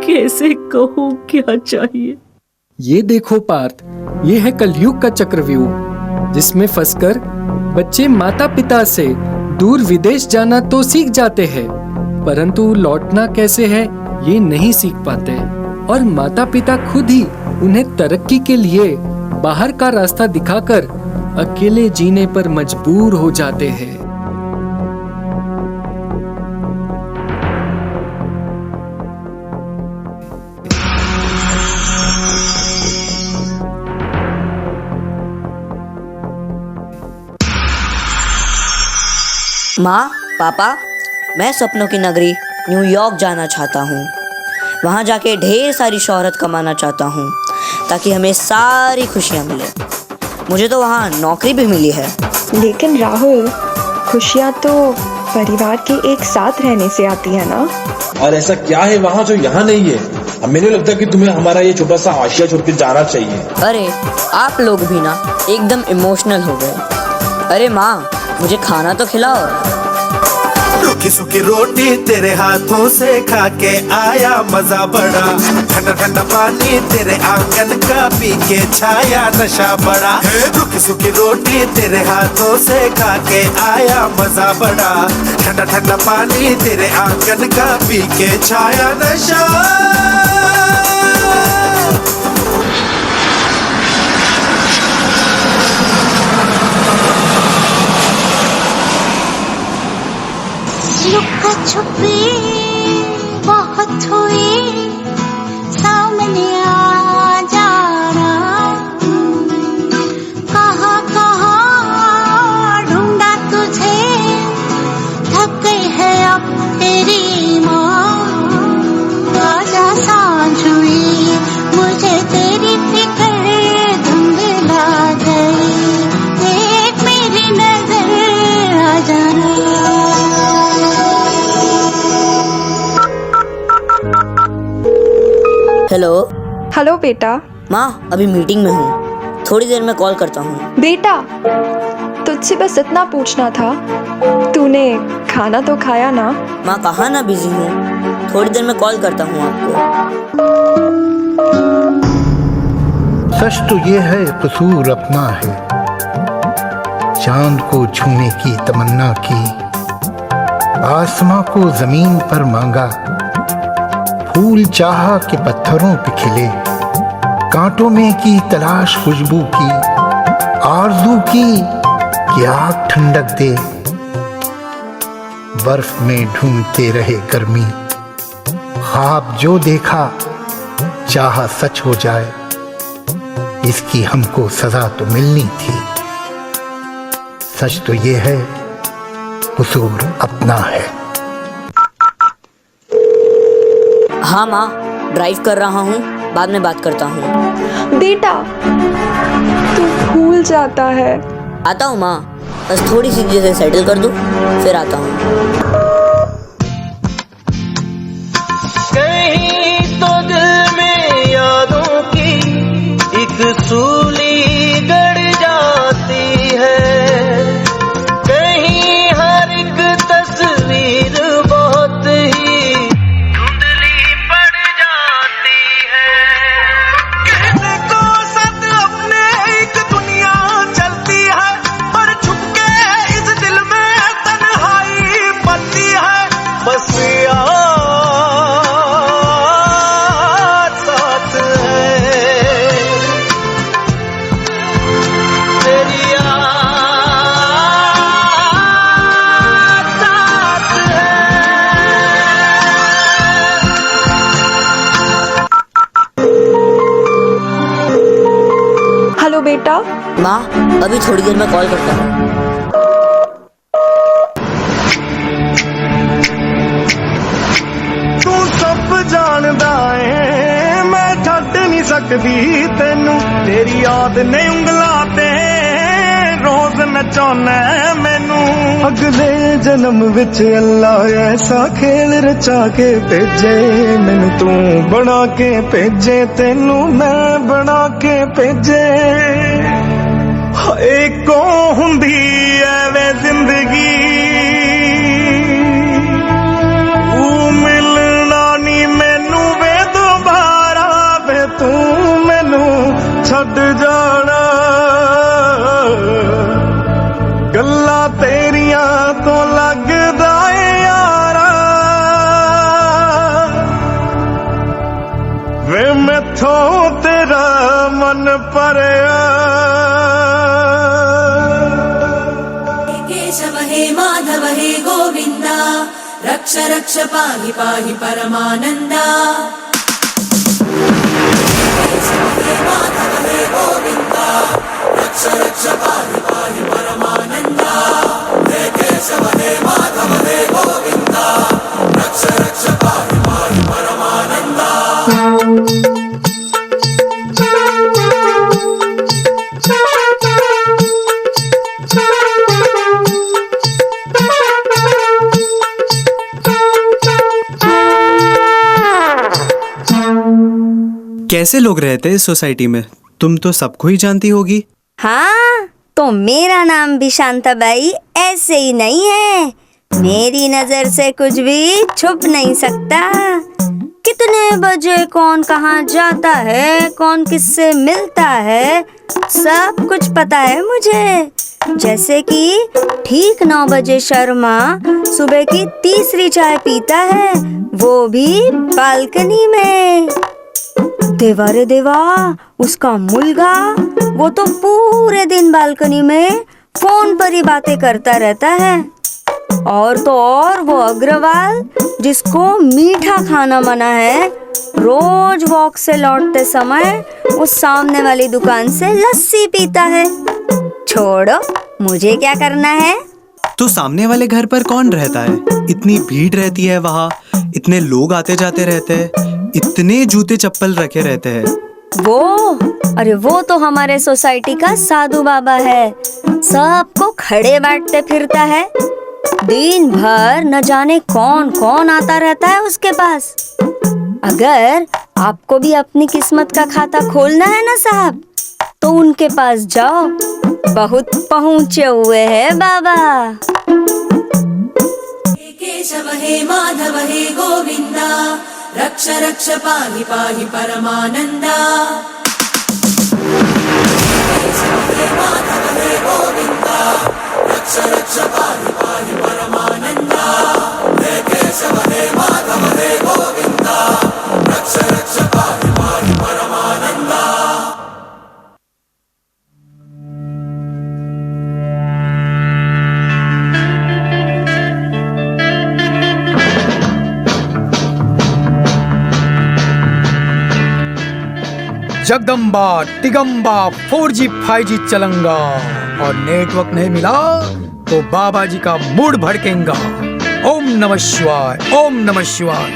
कैसे कहूँ क्या चाहिए। ये देखो पार्थ, ये है कलयुग का चक्रव्यूह, जिसमें फंसकर बच्चे माता पिता से दूर विदेश जाना तो सीख जाते हैं, परंतु लौटना कैसे है ये नहीं सीख पाते, और माता पिता खुद ही उन्हें तरक्की के लिए बाहर का रास्ता दिखाकर अकेले जीने पर मजबूर हो जाते हैं। माँ, पापा, मैं सपनों की नगरी न्यूयॉर्क जाना चाहता हूँ। वहाँ जाके ढेर सारी शोहरत कमाना चाहता हूँ ताकि हमें सारी खुशियाँ मिले। मुझे तो वहाँ नौकरी भी मिली है। लेकिन राहुल, खुशियाँ तो परिवार के एक साथ रहने से आती है ना। और ऐसा क्या है वहाँ जो यहाँ नहीं है? अब मैंने लगता है कि तुम्हें हमारा ये छोटा सा आशिया छोड़ के जाना चाहिए। अरे आप लोग भी ना एकदम इमोशनल हो गए। अरे माँ, मुझे खाना तो खिलाओ। रूखी सूखी रोटी तेरे हाथों से खा के आया मजा बड़ा, ठंडा ठंडा पानी तेरे आंगन का पी के छाया नशा बड़ा। रूखी सूखी रोटी तेरे हाथों से खा के आया मजा बड़ा, ठंडा ठंडा पानी तेरे आंगन का पी के छाया नशा। लुका छुपी बहुत हुई, सामने आ जाना। कहाँ कहाँ ढूंढा तुझे, थक गई है अब तेरी माँ। आजा सांझ हुई, मुझे तेरी फिक्र धुंधला गई। देख मेरी नजर आ जाना। हेलो। हेलो बेटा। माँ, अभी मीटिंग में हूँ, थोड़ी देर में कॉल करता हूँ। बेटा, तुझसे बस इतना पूछना था, तूने खाना तो खाया ना? माँ, कहाँ ना बिजी हूँ, थोड़ी देर में कॉल करता हूँ आपको। सच तो ये है कसूर अपना है, चांद को छूने की तमन्ना की, आसमां को जमीन पर मांगा, फूल चाहा कि पत्थरों पे खिले, कांटों में की तलाश खुशबू की, आरज़ू की कि आग ठंडक दे, बर्फ में ढूंढते रहे गर्मी, ख्वाब जो देखा चाहा सच हो जाए, इसकी हमको सजा तो मिलनी थी। सच तो ये है कसूर अपना है। हाँ माँ, ड्राइव कर रहा हूँ, बाद में बात करता हूँ। बेटा, तू भूल जाता है। आता हूँ माँ, बस थोड़ी सी चीजें सेटल कर दूँ, फिर आता हूँ। कहीं तो दिल में यादों की एक सूली गड़ जाती है, कहीं हर एक तस्वीर बहुत ही धुंधली पड़ जाती है। कहने को सद अपने एक दुनिया चलती है, पर छुप के इस दिल में तन्हाई पलती है। बस याद साथ है, तेरी याद साथ है। हेलो बेटा। माँ, अभी थोड़ी देर में कॉल करता हूँ। तू सब जानदा है, मैं छੱਡ नहीं सकदी तेनू, तेरी याद ने उंगलां ते रोज नचाउना मैनू। अगले जन्म विच अल्लाह ऐसा खेल रचा के भेजे मैनू, तू बना के भेजे, तेनू मैं बना के भेजे। हाय को हुंदी ऐवे जिंदगी, मिलना नी मैनू वे ਛੱਡ ਜਾਣਾ ਗੱਲਾਂ ਤੇਰੀਆਂ ਤੋਂ ਲੱਗਦਾ ਏ ਯਾਰਾ ਵੇ ਮੈਥੋਂ ਤੇਰਾ ਮਨ ਭਰਿਆ केशव हे माधव हे गोविन्दा रक्ष रक्ष पाहि पाहि परमानन्दा केशव हे माधव हे गोविन्दा रक्ष रक्ष पाहि पाहि परमानन्दा हे केशव हे माधव हे गोविन्दा रक्ष रक्ष पाहि पाहि परमानन्दा कैसे लोग रहते हैं इस सोसाइटी में? तुम तो सबको ही जानती होगी। हाँ, तो मेरा नाम भी शांताबाई ऐसे ही नहीं है। मेरी नजर से कुछ भी छुप नहीं सकता। कितने बजे कौन कहाँ जाता है, कौन किससे मिलता है, सब कुछ पता है मुझे। जैसे कि ठीक 9 बजे शर्मा सुबह की तीसरी चाय पीता है, वो भी बालकनी में। देवा रे देवा, उसका मुलगा वो तो पूरे दिन बालकनी में फोन पर ही बातें करता रहता है। और तो और वो अग्रवाल, जिसको मीठा खाना मना है, रोज वॉक से लौटते समय वो सामने वाली दुकान से लस्सी पीता है। छोड़ो, मुझे क्या करना है। तो सामने वाले घर पर कौन रहता है? इतनी भीड़ रहती है वहाँ, इतने लोग आते जाते रहते हैं, इतने जूते चप्पल रखे रहते हैं। अरे वो तो हमारे सोसाइटी का साधु बाबा है। सबको खड़े बैठते फिरता है। दिन भर न जाने कौन कौन आता रहता है उसके पास। अगर आपको भी अपनी किस्मत का खाता खोलना है ना साहब, तो उनके पास जाओ। बहुत पहुँचे हुए हैं बाबा। केशव हे माधव हे गोविन्दा रक्ष रक्ष पाहि पाहि परमानन्दा केशव हे माधव हे गोविन्दा रक्ष रक्ष पाहि पाहि परमानन्दा हे केशव हे माधव हे गोविन्दा रक्ष रक्ष पाहि पाहि परमानन्दा। जगदम्बा टिगम्बा 4G 5G चलंगा और नेटवर्क नहीं मिला तो बाबा जी का मूड भड़केगा। ओम नमः शिवाय, ओम नमः शिवाय,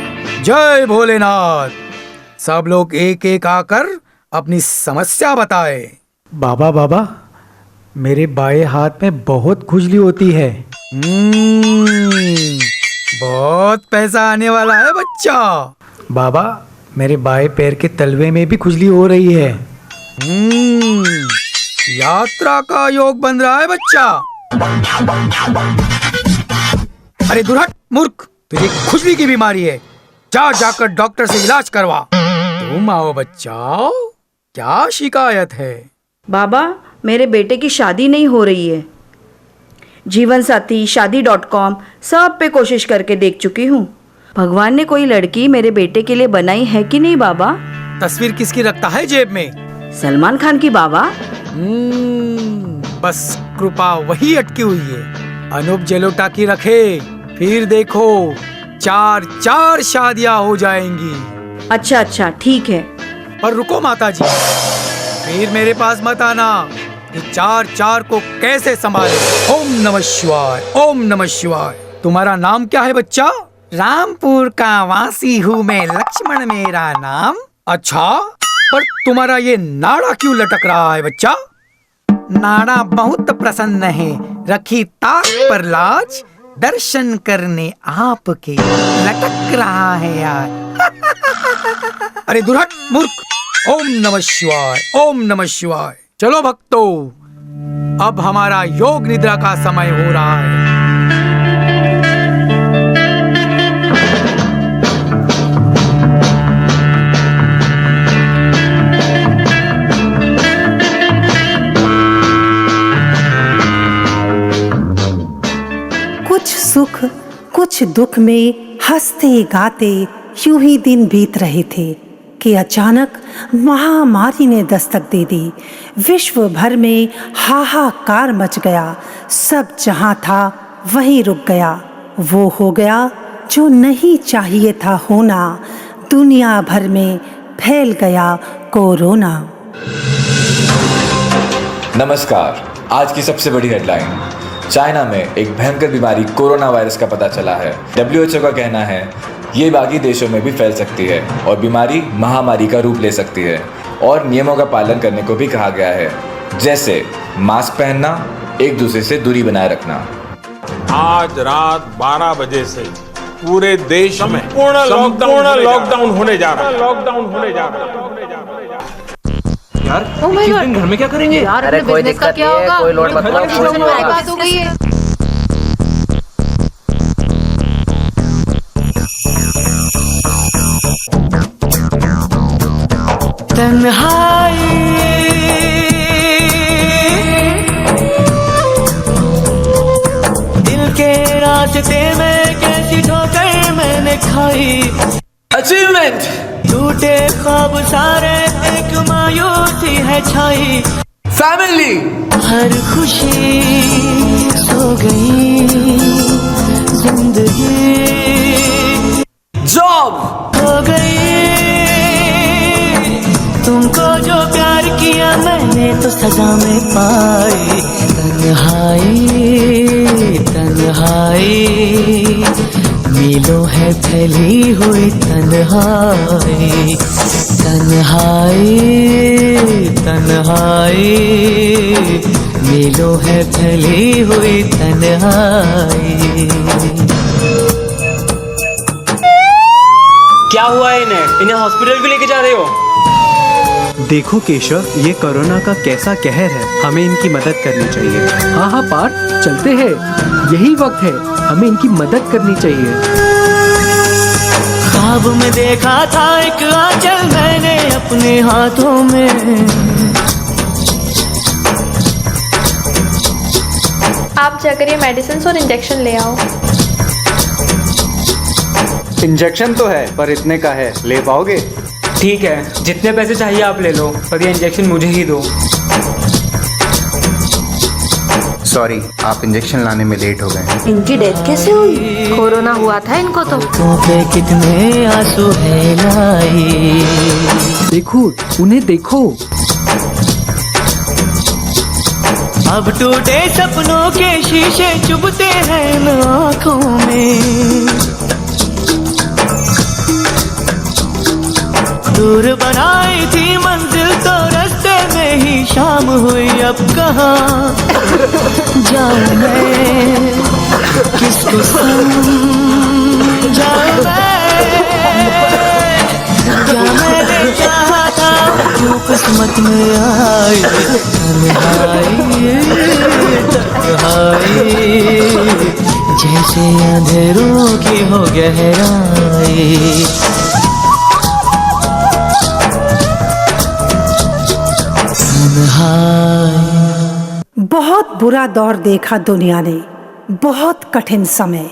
जय भोलेनाथ। सब लोग एक एक आकर अपनी समस्या बताए। बाबा बाबा, मेरे बाएं हाथ में बहुत खुजली होती है। बहुत पैसा आने वाला है बच्चा। बाबा, मेरे बाएं पैर के तलवे में भी खुजली हो रही है। यात्रा का योग बन रहा है बच्चा। अरे दुर्हट मूर्ख, तुझे खुजली की बीमारी है। जाकर डॉक्टर से इलाज करवा। तुम आओ बच्चा, क्या शिकायत है? बाबा, मेरे बेटे की शादी नहीं हो रही है। जीवन साथी, शादी.com सब पे कोशिश करके देख चुकी हूँ। भगवान ने कोई लड़की मेरे बेटे के लिए बनाई है कि नहीं बाबा? तस्वीर किसकी रखता है जेब में? सलमान खान की बाबा। बस कृपा वही अटकी हुई है। अनूप जलोटा की रखे, फिर देखो 4 शादियां हो जाएंगी। अच्छा ठीक है। पर रुको माता जी, फिर मेरे पास मत आना कि 4 को कैसे संभाले। ओम नमः शिवाय, ओम नमः शिवाय। तुम्हारा नाम क्या है बच्चा? रामपुर का वासी हूँ मैं, लक्ष्मण मेरा नाम। अच्छा, पर तुम्हारा ये नाड़ा क्यों लटक रहा है बच्चा? नाड़ा बहुत प्रसन्न है, रखी ताक पर लाज, दर्शन करने आपके लटक रहा है यार। अरे दुर्हट मूर्ख। ओम नमः शिवाय, ओम नमः शिवाय। चलो भक्तों, अब हमारा योग निद्रा का समय हो रहा है। कुछ दुख में हंसते गाते यूं ही दिन बीत रहे थे कि अचानक महामारी ने दस्तक दे दी। विश्व भर में हाहाकार मच गया। सब जहां था वहीं रुक गया। वो हो गया जो नहीं चाहिए था होना। दुनिया भर में फैल गया कोरोना। नमस्कार। आज की सबसे बड़ी हेडलाइन, चाइना में एक भयंकर बीमारी कोरोना वायरस का पता चला है। WHO का कहना है ये बाकी देशों में भी फैल सकती है और बीमारी महामारी का रूप ले सकती है और नियमों का पालन करने को भी कहा गया है, जैसे मास्क पहनना, एक दूसरे से दूरी बनाए रखना। आज रात 12 बजे से पूरे देश में पूर्ण लॉकडाउन होने जा रहा है। यार किस दिन घर में क्या करेंगे यार? अरे कोई दिक्कत नहीं है, कोई लोड मत लो। बात हो गई है। तन्हाई दिल के रास्ते में कैसी ठोकर मैंने खाई। अचीवमेंट टूटे ख्वाब सारे एक मायूसी है छाई। फैमिली हर खुशी सो गई, जिंदगी जॉब हो गई। तुमको जो प्यार किया मैंने तो सजा में पाई। तन्हाई तन्हाई मीलों है फैली हुई तन्हाई। तन्हाई तन्हाई मीलों है फैली हुई तन्हाई। क्या हुआ इन्हें हॉस्पिटल क्यों लेके जा रहे हो? देखो केशव, ये कोरोना का कैसा कहर है। हमें इनकी मदद करनी चाहिए। हाँ हाँ पार्थ, चलते हैं। यही वक्त है, हमें इनकी मदद करनी चाहिए। ख्वाब में देखा था एक आंचल मैंने अपने हाथों में। आप जाकर ये मेडिसिन और इंजेक्शन ले आओ। इंजेक्शन तो है पर इतने का है, ले पाओगे? ठीक है, जितने पैसे चाहिए आप ले लो, पर ये इंजेक्शन मुझे ही दो। सॉरी, आप इंजेक्शन लाने में लेट हो गए। इनकी डेथ कैसे हुई? कोरोना हुआ था इनको तो। पे कितने आंसू है लाई। देखो, उन्हें देखो। अब टूटे सपनों के शीशे चुभते हैं इन आँखों में। दूर बनाई थी मंजिल तो रास्ते में ही शाम हुई। अब कहाँ जाऊँ मैं, किसको समझाऊँ मैं? क्या मैंने चाहा था जो किस्मत में आई। तन्हाई तन्हाई जैसे अंधेरों की हो गहराई। बहुत बुरा दौर देखा दुनिया ने। बहुत कठिन समय,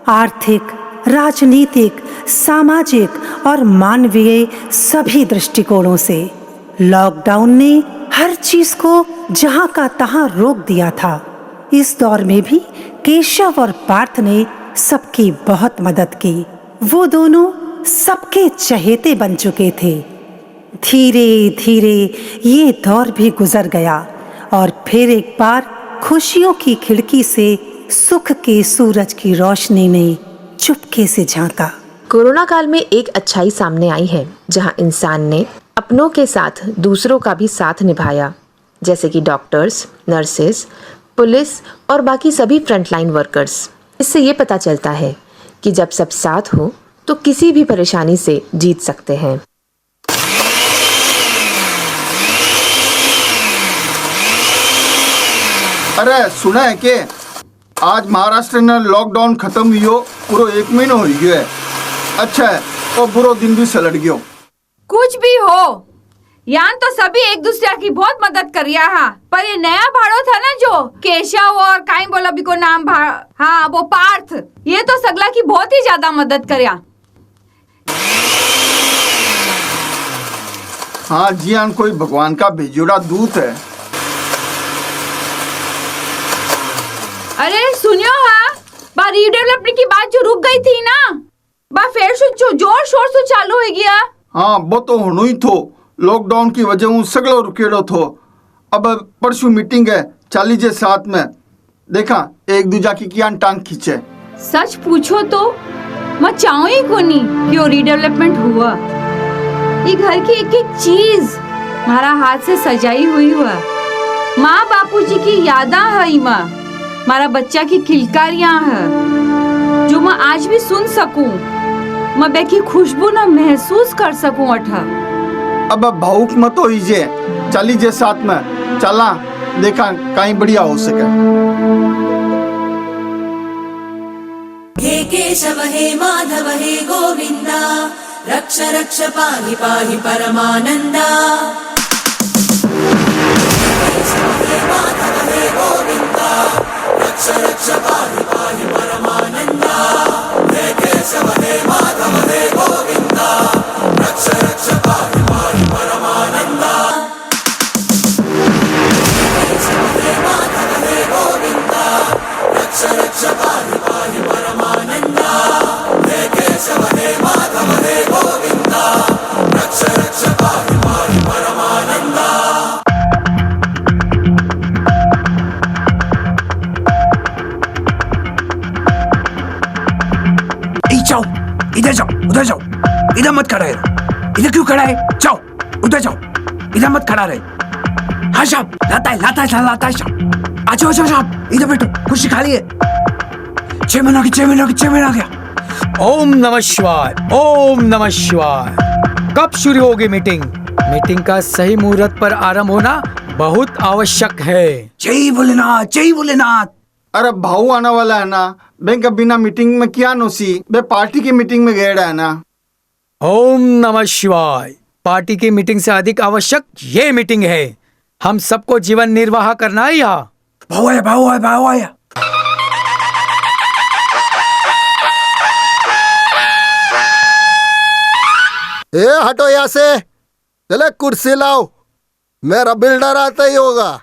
आर्थिक, राजनीतिक, सामाजिक और मानवीय सभी दृष्टिकोणों से लॉकडाउन ने हर चीज को जहां का तहां रोक दिया था। इस दौर में भी केशव और पार्थ ने सबकी बहुत मदद की। वो दोनों सबके चहेते बन चुके थे। धीरे धीरे ये दौर भी गुजर गया और फिर एक बार खुशियों की खिड़की से सुख के सूरज की रोशनी ने चुपके से झांका। कोरोना काल में एक अच्छाई सामने आई है, जहां इंसान ने अपनों के साथ दूसरों का भी साथ निभाया, जैसे कि डॉक्टर्स, नर्सेस, पुलिस और बाकी सभी फ्रंटलाइन वर्कर्स। इससे ये पता चलता है कि जब सब साथ हो तो किसी भी परेशानी से जीत सकते हैं। अरे सुना है कि आज महाराष्ट्र में लॉकडाउन खत्म हुई पूरा 1 महीना हो गया है। अच्छा है, और बुरा दिन भी सलट गयो। कुछ भी हो, यान तो सभी एक दूसरे की बहुत मदद कर रहा है, पर ये नया भाड़ो था ना जो केशव और काई बोला भी को नाम हाँ वो पार्थ, ये तो सगला की बहुत ही ज्यादा मदद करया। हाँ जियान कोई भगवान का भेजोड़ा दूत है। अरे सुनियो हाँ, बा रीडेवलपमेंट की बात जो रुक गई थी ना, बा फिर से जोर शोर से चालू हो गया। हाँ वो तो होना ही थो, लॉकडाउन की वजह हूँ सगलो रुकेड़ो थो। अब परसों मीटिंग है चाली जे साथ में, देखा एक दूजा की किया टांग खींचे। सच पूछो तो मैं चाहूँ ही को नहीं कि वो रीडेवलपमेंट हुआ। ये घर की एक एक चीज हमारा हाथ से सजाई हुई हुआ, माँ बापूजी की यादा है, माँ हमारा बच्चा की किलकारियां है जो मैं आज भी सुन सकूं, मैं बेकी खुशबू ना महसूस कर सकूं। अठा अब भावुक मत हो जे चाली जे साथ में चला, देखा कहीं बढ़िया हो सके। हे केशव हे माधव हे गोविंदा, रक्ष रक्ष पाहि पाहि परमानंदा। हे माधव हे गोविंदा, रक्ष रक्ष पाहि पाहि परमानंदा। हे केशव हे माधव हे गोविंदा, रक्ष रक्ष पाहि पाहि परमानंदा। हे माधव हे गोविंदा, रक्ष रक्ष पाहि पाहि परमानंदा। हे केशव हे माधव हे गोविंदा, रक्ष रक्ष पाहि पाहि परमानंदा। जाओ, इधर जाओ, उधर जाओ, इधर मत खड़ा है। इधर क्यों खड़ा है? जाओ उधर जाओ, इधर मत खड़ा रहे। हाँ साहब, लाता है साहब। आ जाओ साहब, इधर बैठो, कुर्सी खाली है। 6 महीना गया। ओम नमः शिवाय, ओम नमः शिवाय। कब शुरू होगी मीटिंग? मीटिंग का सही मुहूर्त पर आरंभ होना बहुत आवश्यक है। जय भोलेनाथ, जय भोलेनाथ। अरे भाऊ आने वाला है ना, बैंक बिना मीटिंग में क्या नोसी, बे पार्टी की मीटिंग में गया है ना। ओम नमः शिवाय। पार्टी की मीटिंग से अधिक आवश्यक ये मीटिंग है। हम सबको जीवन निर्वाह करना है यहाँ। भाऊ आया। ए हटो यहाँ से, चले कुर्सी लाओ। मेरा बिल्डर आता ही होगा,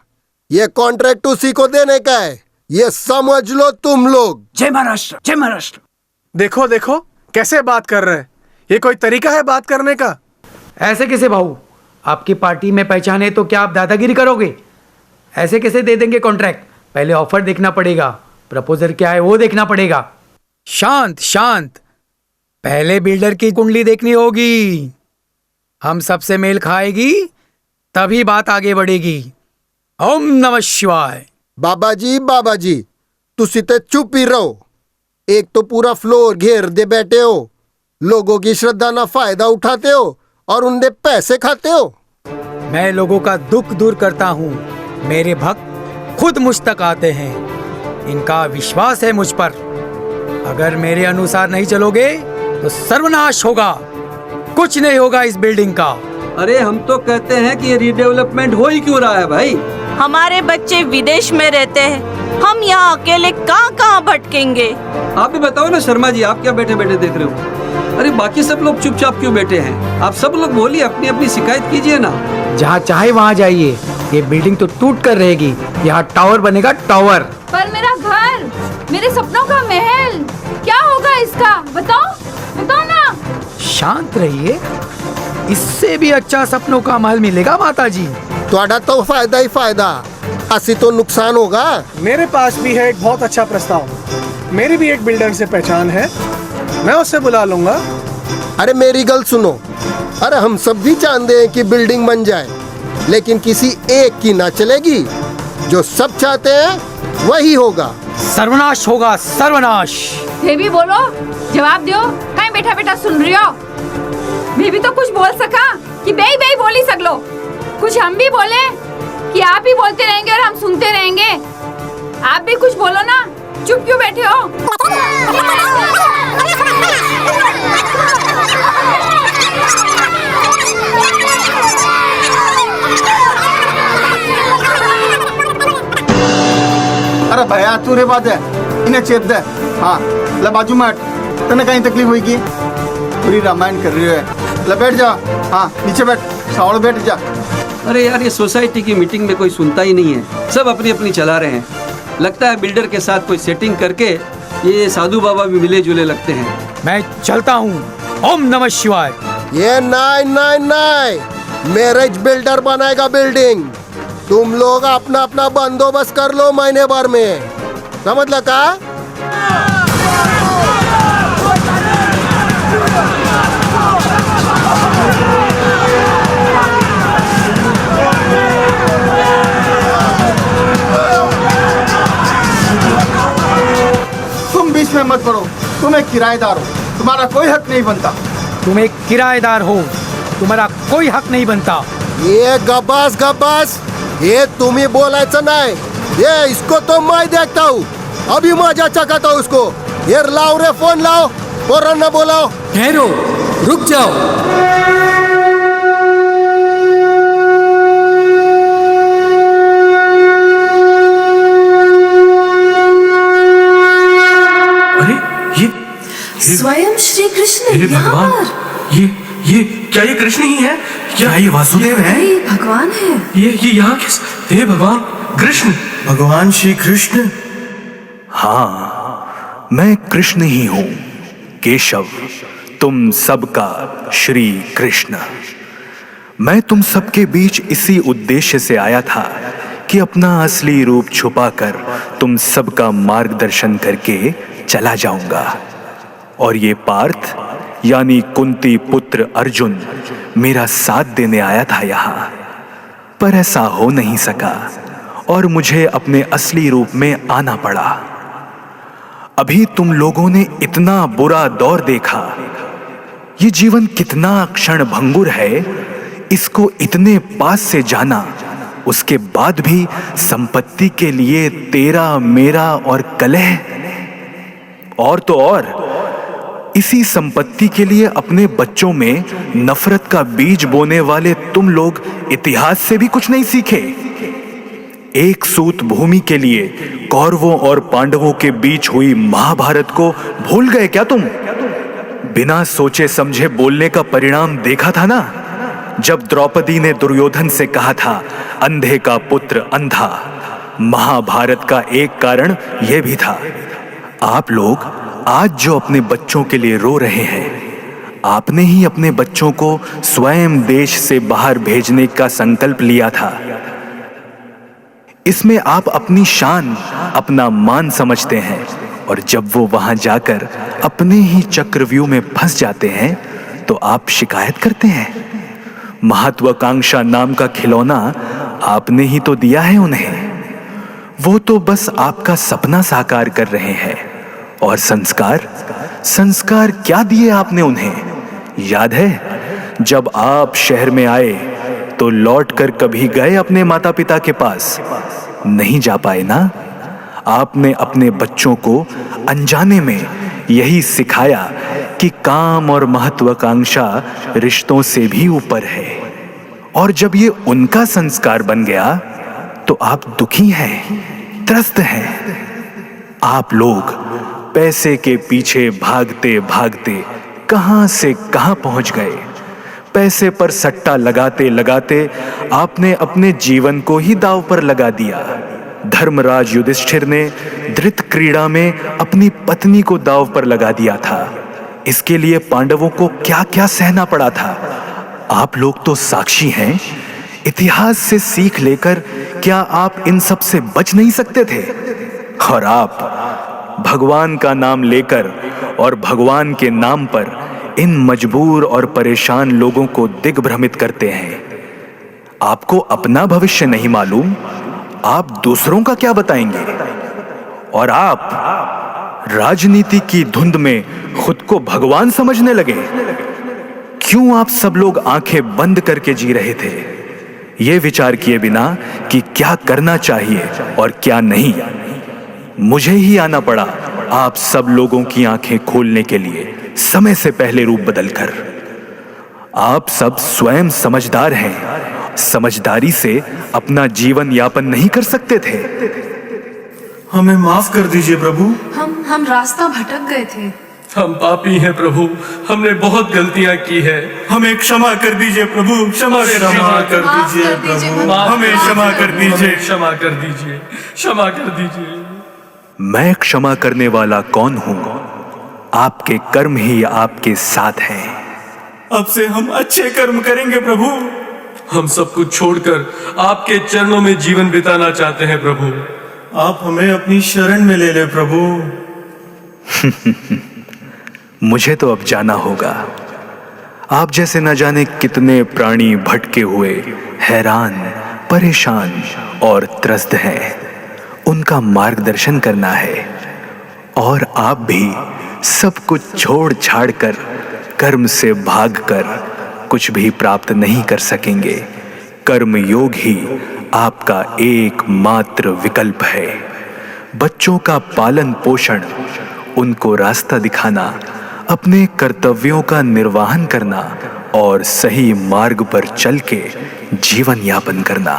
ये कॉन्ट्रैक्ट उसी को देने का है, ये समझ लो तुम लोग। जय महाराष्ट्र, जय महाराष्ट्र। देखो देखो कैसे बात कर रहे हैं, ये कोई तरीका है बात करने का? ऐसे कैसे भाऊ? आपकी पार्टी में पहचाने तो क्या आप दादागिरी करोगे? ऐसे कैसे दे देंगे कॉन्ट्रैक्ट? पहले ऑफर देखना पड़ेगा, प्रपोजल क्या है वो देखना पड़ेगा। शांत शांत, पहले बिल्डर की कुंडली देखनी होगी। हम सबसे मेल खाएगी तभी बात आगे बढ़ेगी। ओम नमः शिवाय। बाबा जी तुसी ते चुप ही रहो। एक तो पूरा फ्लोर घेर दे बैठे हो, लोगों की श्रद्धा ना फायदा उठाते हो और उनके पैसे खाते हो। मैं लोगों का दुख दूर करता हूँ, मेरे भक्त खुद मुझ तक आते हैं, इनका विश्वास है मुझ पर। अगर मेरे अनुसार नहीं चलोगे तो सर्वनाश होगा, कुछ नहीं होगा इस बिल्डिंग का। अरे हम तो कहते हैं कि ये रीडेवलपमेंट हो ही क्यों रहा है भाई? हमारे बच्चे विदेश में रहते हैं, हम यहाँ अकेले कहाँ भटकेंगे? आप भी बताओ ना शर्मा जी, आप क्या बैठे बैठे देख रहे हो? अरे बाकी सब लोग चुपचाप क्यों बैठे हैं? आप सब लोग बोलिए, अपनी अपनी शिकायत कीजिए ना। जहाँ चाहे वहाँ जाइए, ये बिल्डिंग तो टूट कर रहेगी, यहाँ टावर बनेगा टावर। पर मेरा घर, मेरे सपनों का महल, क्या होगा इसका? बताओ ना। शांत रहिए, इससे भी अच्छा सपनों का महल मिलेगा माताजी। ਤੁਹਾਡਾ तो फायदा ही फायदा, असि तो नुकसान होगा। मेरे पास भी है एक बहुत अच्छा प्रस्ताव, मेरी भी एक बिल्डर से पहचान है, मैं उससे बुला लूंगा। अरे मेरी गल सुनो, अरे हम सब भी चाहते हैं कि बिल्डिंग बन जाए, लेकिन किसी एक की ना चलेगी, जो सब चाहते हैं वही होगा। सर्वनाश होगा, सर्वनाश। बेबी बोलो, जवाब दो, कहीं बैठा बैठा सुन रही हो? बेबी तो कुछ बोल सका कि बे बोली सकलो, कुछ हम भी बोले कि आप ही बोलते रहेंगे और हम सुनते रहेंगे? आप भी कुछ बोलो ना, चुप क्यों बैठे हो? अरे भैया तू रे बात है इन्हें चेप दे। हाँ ले बाजू में हट, तने कहीं तकलीफ हुई की? पूरी रामायण कर रही है। ले बैठ जा। हाँ नीचे बैठ, सावड़ बैठ जा। अरे यार ये सोसाइटी की मीटिंग में कोई सुनता ही नहीं है, सब अपनी अपनी चला रहे हैं। लगता है बिल्डर के साथ कोई सेटिंग करके ये साधु बाबा भी मिले जुले लगते हैं। मैं चलता हूँ। ओम नमः शिवाय। ये नहीं, मैरिज बिल्डर बनाएगा बिल्डिंग। तुम लोग अपना अपना बंदोबस्त कर लो महीने भर में, समझ लगा? तुम बीच में मत पड़ो, तुम एक किराएदार हो, तुम्हारा कोई हक नहीं बनता। तुम एक किराएदार हो, तुम्हारा कोई हक नहीं बनता। ये गब्बास ये तुम ही बोलायचं नाही। ये इसको तो मैं देखता हूँ, अभी मजा चकाता हूँ उसको। ये लाओ रे फोन लाओ, पोरांना बोलाओ। ठहरो, रुक जाओ। अरे ये स्वयं श्री कृष्ण यहाँ पर। ये क्या ये कृष्ण ही है? क्या ये वासुदेव है? ये भगवान है। ये यहाँ किस? हे भगवान कृष्ण। भगवान श्री कृष्ण। हाँ, मैं कृष्ण ही हूं, केशव, तुम सबका श्री कृष्ण। मैं तुम सबके बीच इसी उद्देश्य से आया था कि अपना असली रूप छुपाकर तुम सबका मार्गदर्शन करके चला जाऊंगा। और ये पार्थ यानी कुंती पुत्र अर्जुन मेरा साथ देने आया था यहाँ, पर ऐसा हो नहीं सका और मुझे अपने असली रूप में आना पड़ा। अभी तुम लोगों ने इतना बुरा दौर देखा, ये जीवन कितना क्षण भंगुर है, इसको इतने पास से जाना, उसके बाद भी संपत्ति के लिए तेरा मेरा और कलह, और तो और इसी संपत्ति के लिए अपने बच्चों में नफरत का बीज बोने वाले तुम लोग इतिहास से भी कुछ नहीं सीखे। एक सूत भूमि के लिए कौरवों और पांडवों के बीच हुई महाभारत को भूल गए क्या तुम? बिना सोचे समझे बोलने का परिणाम देखा था ना, जब द्रौपदी ने दुर्योधन से कहा था अंधे का पुत्र अंधा। महाभारत का एक कारण यह भी था। आप लोग आज जो अपने बच्चों के लिए रो रहे हैं, आपने ही अपने बच्चों को स्वयं देश से बाहर भेजने का संकल्प लिया था। इसमें आप अपनी शान, अपना मान समझते हैं, और जब वो वहां जाकर अपने ही चक्रव्यूह में फंस जाते हैं तो आप शिकायत करते हैं। महत्वाकांक्षा नाम का खिलौना आपने ही तो दिया है उन्हें, वो तो बस आपका सपना साकार कर रहे हैं। और संस्कार क्या दिए आपने उन्हें? याद है जब आप शहर में आए तो लौटकर कभी गए अपने माता पिता के पास? नहीं जा पाए ना। आपने अपने बच्चों को अनजाने में यही सिखाया कि काम और महत्वाकांक्षा रिश्तों से भी ऊपर है। और जब ये उनका संस्कार बन गया तो आप दुखी हैं, त्रस्त हैं। आप लोग पैसे के पीछे भागते भागते कहां से कहां पहुंच गए। पैसे पर सट्टा लगाते लगाते आपने अपने जीवन को ही दांव पर लगा दिया। धर्मराज युधिष्ठिर ने धृत क्रीड़ा में अपनी पत्नी को दांव पर लगा दिया था। इसके लिए पांडवों को क्या क्या सहना पड़ा था। आप लोग तो साक्षी हैं। इतिहास से सीख लेकर क्या आप इन सब से बच नहीं सकते थे? और आप भगवान का नाम लेकर और भगवान के नाम पर इन मजबूर और परेशान लोगों को दिग्भ्रमित करते हैं। आपको अपना भविष्य नहीं मालूम, आप दूसरों का क्या बताएंगे? और आप राजनीति की धुंध में खुद को भगवान समझने लगे। क्यों आप सब लोग आंखें बंद करके जी रहे थे, ये विचार किए बिना कि क्या करना चाहिए और क्या नहीं? मुझे ही आना पड़ा आप सब लोगों की आंखें खोलने के लिए, समय से पहले रूप बदलकर। आप सब स्वयं समझदार हैं। समझदारी से अपना जीवन यापन नहीं कर सकते थे। हमें माफ कर दीजिए प्रभु। हम रास्ता भटक गए थे। हम पापी हैं प्रभु, हमने बहुत गलतियां की है। हमें क्षमा कर दीजिए प्रभु, क्षमा कर दीजिए प्रभु, हमें क्षमा कर दीजिए, क्षमा कर दीजिए, क्षमा कर दीजिए। मैं क्षमा करने वाला कौन हूं? आपके कर्म ही आपके साथ हैं। अब से हम अच्छे कर्म करेंगे प्रभु। हम सब कुछ छोड़कर आपके चरणों में जीवन बिताना चाहते हैं प्रभु। आप हमें अपनी शरण में ले ले प्रभु। मुझे तो अब जाना होगा। आप जैसे न जाने कितने प्राणी भटके हुए, हैरान, परेशान और त्रस्त हैं। उनका मार्गदर्शन करना है। और आप भी सब कुछ छोड़ छाड़ कर, कर्म से भागकर कुछ भी प्राप्त नहीं कर सकेंगे। कर्म योग ही आपका एकमात्र विकल्प है। बच्चों का पालन पोषण, उनको रास्ता दिखाना, अपने कर्तव्यों का निर्वहन करना और सही मार्ग पर चल के जीवन यापन करना।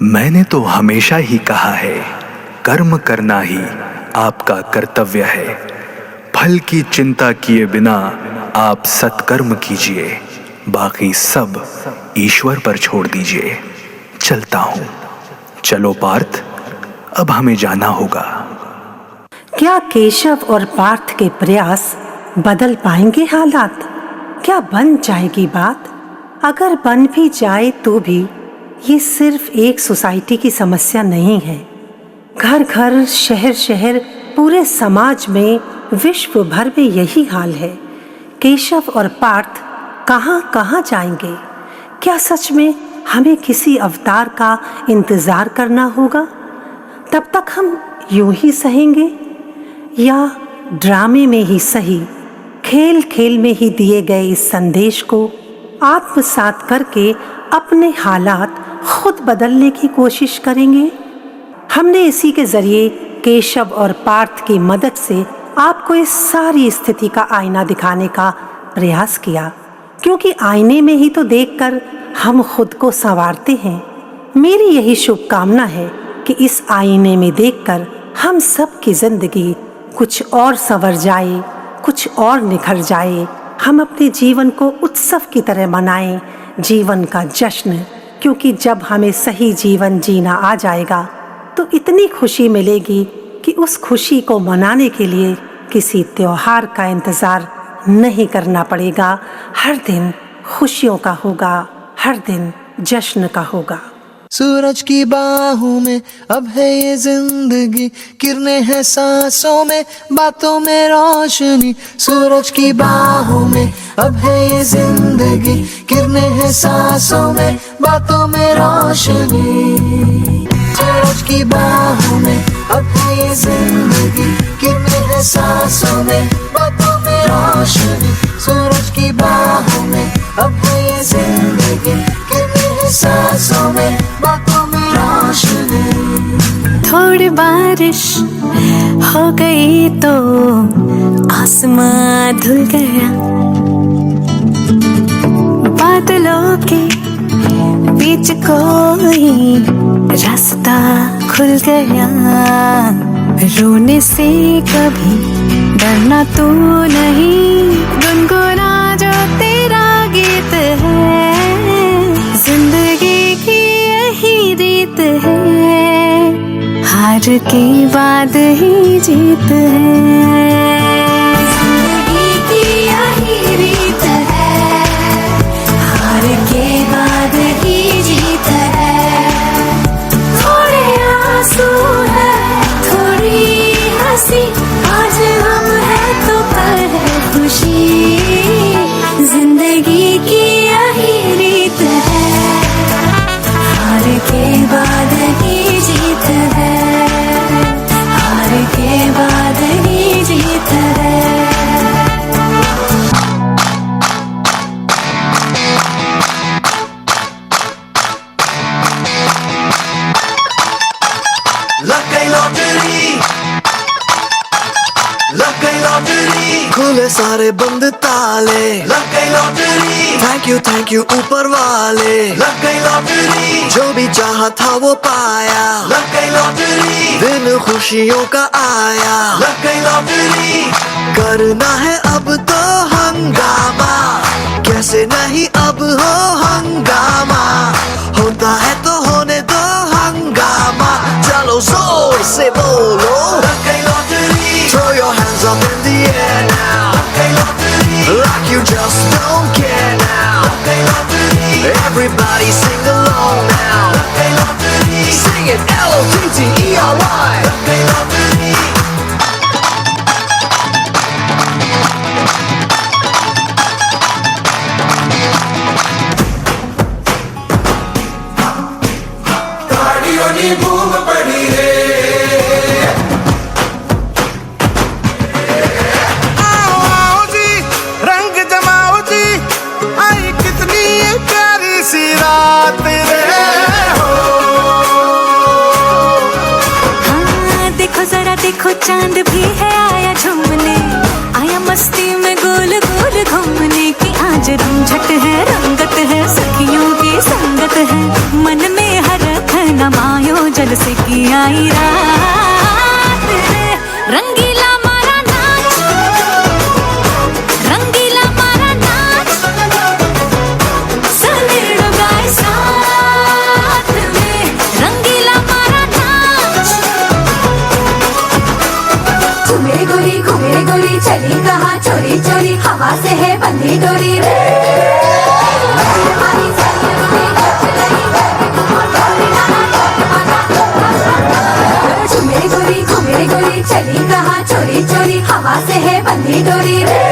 मैंने तो हमेशा ही कहा है, कर्म करना ही आपका कर्तव्य है। फल की चिंता किए बिना आप सत्कर्म कीजिए, बाकी सब ईश्वर पर छोड़ दीजिए। चलता हूं। चलो पार्थ, अब हमें जाना होगा। क्या केशव और पार्थ के प्रयास बदल पाएंगे हालात? क्या बन जाएगी बात? अगर बन भी जाए तो भी ये सिर्फ एक सोसाइटी की समस्या नहीं है। घर घर, शहर शहर, पूरे समाज में, विश्व भर में यही हाल है। केशव और पार्थ कहाँ कहाँ जाएंगे? क्या सच में हमें किसी अवतार का इंतजार करना होगा? तब तक हम यूं ही सहेंगे, या ड्रामे में ही सही, खेल खेल में ही दिए गए इस संदेश को आत्मसात करके अपने हालात खुद बदलने की कोशिश करेंगे? हमने इसी के जरिए केशव और पार्थ की मदद से आपको इस सारी स्थिति का आईना दिखाने का प्रयास किया, क्योंकि आईने में ही तो देखकर हम खुद को संवारते हैं। मेरी यही शुभकामना है कि इस आईने में देखकर हम सब की जिंदगी कुछ और संवर जाए, कुछ और निखर जाए। हम अपने जीवन को उत्सव की तरह मनाएं, जीवन का जश्न, क्योंकि जब हमें सही जीवन जीना आ जाएगा तो इतनी खुशी मिलेगी कि उस खुशी को मनाने के लिए किसी त्योहार का इंतजार नहीं करना पड़ेगा। हर दिन खुशियों का होगा, हर दिन जश्न का होगा। सूरज की बाहों में अब है ये जिंदगी, किरणें हैं सांसों में, बातों में रोशनी। सूरज की बाहों में अब है ये जिंदगी, किरणें हैं सांसों में, बातों में रोशनी। सूरज की बाहों में अब है ये जिंदगी, किरणें हैं सांसों में, बातों में रोशनी। सूरज की बाहों में अब है ये जिंदगी, किरणें हैं सांसों में, बातों में रोशनी। थोड़ी बारिश हो गई तो आसमां धुल गया, बादलों के बीच कोई रास्ता खुल गया। रोने से कभी डरना तू नहीं, गुनगुना जो तेरा गीत है। जिंदगी की यही रीत है, हार के बाद ही जीत है। जिंदगी की यही रीत है, हार के बाद ही जीत है। थोड़े आंसू है, थोड़ी हंसी, आज हम है तो कल है खुशी। जिंदगी की यही रीत है, हार के बाद ही जीत है, हार के बाद ही जीत है। सारे बंद ताले, लग गई लॉटरी। थैंक यू ऊपर वाले, लग गई लॉटरी। जो भी चाहा था वो पाया, लग गई लॉटरी। दिन खुशियों का आया, लग गई लॉटरी। करना है अब तो हंगामा, कैसे नहीं अब हो हंगामा। होता है तो होने दो हंगामा, चलो जोर से बोलो, लग गई lottery. Throw your hands up in the air now, लग गई lottery. Like you just don't care now, लग गई lottery. Everybody sing along now, लग गई लॉटरी। Sing it L-O-T-T-E-R-Y, लग गई लॉटरी। गाड़ियों की बूम पड़ी रे, आओ आओ जी रंग जमाओ जी, आई कितनी प्यारी सी रात रे हो। हाँ देखो जरा देखो चांद भी है आया झूमने, आया मस्ती में गोल गोल घूमने की। आज रमझट है रंगत है सखियों की संगत है, मन में हरख न मायो जल से की आई रात रे। रंगीला मारा नाच, रंगीला मारा नाच, सनेड़ो गाए साथ में, रंगीला मारा नाच। घूमे गोरी चली कहाँ चोरी चोरी, हवा से है बंधी डोरी रे। घूमे गोरी चली कहाँ चोरी चोरी, हवा से है बंधी डोरी रे।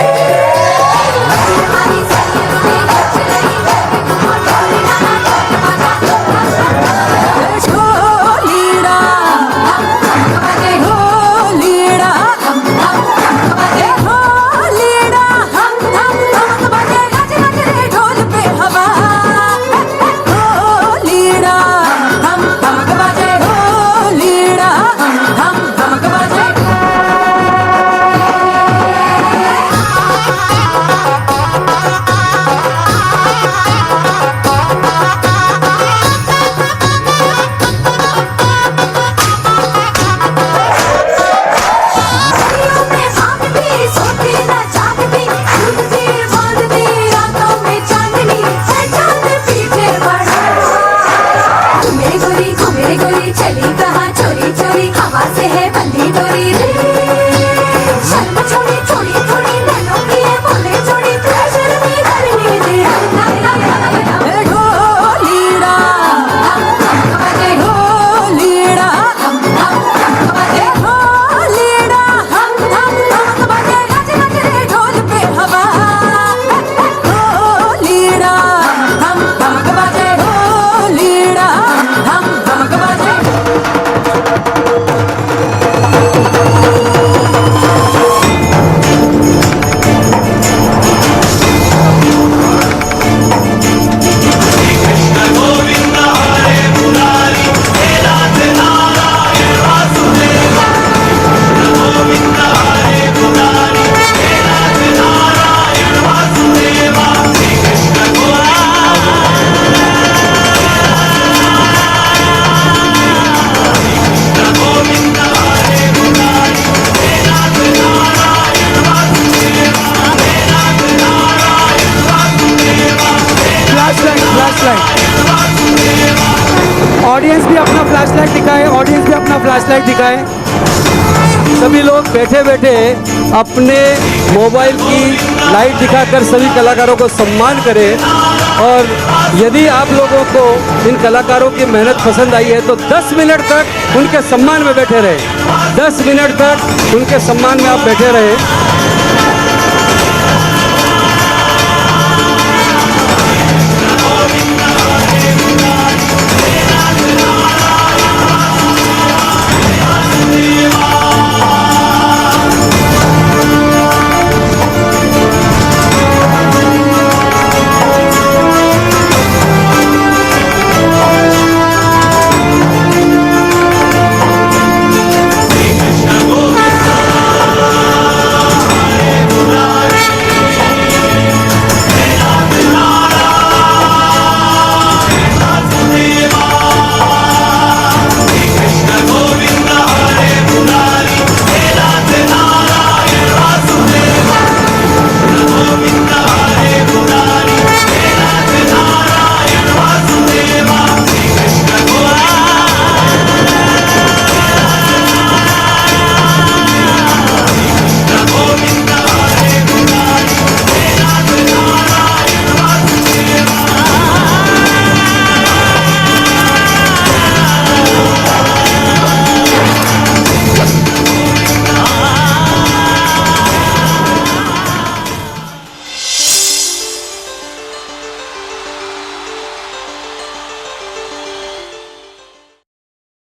ऑडियंस भी अपना फ्लैशलाइट दिखाए, ऑडियंस भी अपना फ्लैशलाइट दिखाए। सभी लोग बैठे बैठे अपने मोबाइल की लाइट दिखाकर सभी कलाकारों को सम्मान करें। और यदि आप लोगों को इन कलाकारों की मेहनत पसंद आई है तो 10 मिनट तक उनके सम्मान में बैठे रहे, 10 मिनट तक उनके सम्मान में आप बैठे रहे।